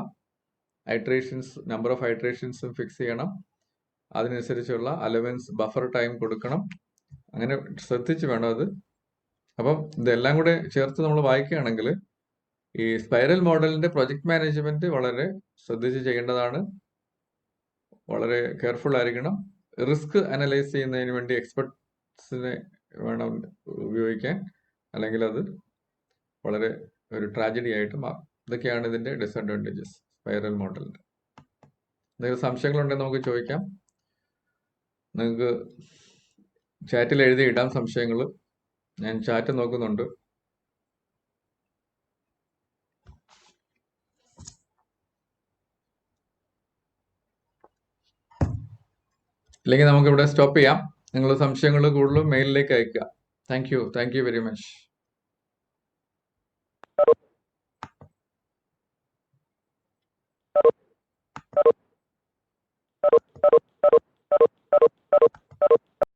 [SPEAKER 1] ഐട്രേഷൻസ്, നമ്പർ ഓഫ് ഐട്രേഷൻസും ഫിക്സ് ചെയ്യണം. അതിനനുസരിച്ചുള്ള അലവൻസ് ബഫർ ടൈം കൊടുക്കണം. അങ്ങനെ ശ്രദ്ധിച്ച് വേണം അത്. അപ്പം ഇതെല്ലാം കൂടെ ചേർത്ത് നമ്മൾ വായിക്കുകയാണെങ്കിൽ ഈ സ്പൈറൽ മോഡലിന്റെ പ്രൊജക്ട് മാനേജ്മെന്റ് വളരെ ശ്രദ്ധിച്ച് ചെയ്യേണ്ടതാണ്. വളരെ കെയർഫുൾ ആയിരിക്കണം. റിസ്ക് അനലൈസ് ചെയ്യുന്നതിന് വേണ്ടി എക്സ്പെർട്സിനെ വേണം ഉപയോഗിക്കാൻ, അല്ലെങ്കിൽ അത് വളരെ ഒരു ട്രാജഡി ആയിട്ട് മാറും. ഇതൊക്കെയാണ് ഇതിന്റെ ഡിസഡ്വാൻറ്റേജസ് സ്പൈറൽ മോഡലിന്റെ. എന്തെങ്കിലും സംശയങ്ങളുണ്ടെങ്കിൽ നമുക്ക് ചോദിക്കാം. നിങ്ങൾക്ക് ചാറ്റിൽ എഴുതി ഇടാം സംശയങ്ങൾ. ഞാൻ ചാറ്റ് നോക്കുന്നുണ്ട്. ഇല്ലെങ്കിൽ നമുക്ക് ഇവിടെ സ്റ്റോപ്പ് ചെയ്യാം. നിങ്ങൾ സംശയങ്ങൾ കൂടുതലും മെയിലിലേക്ക് അയക്കുക. Thank you very much.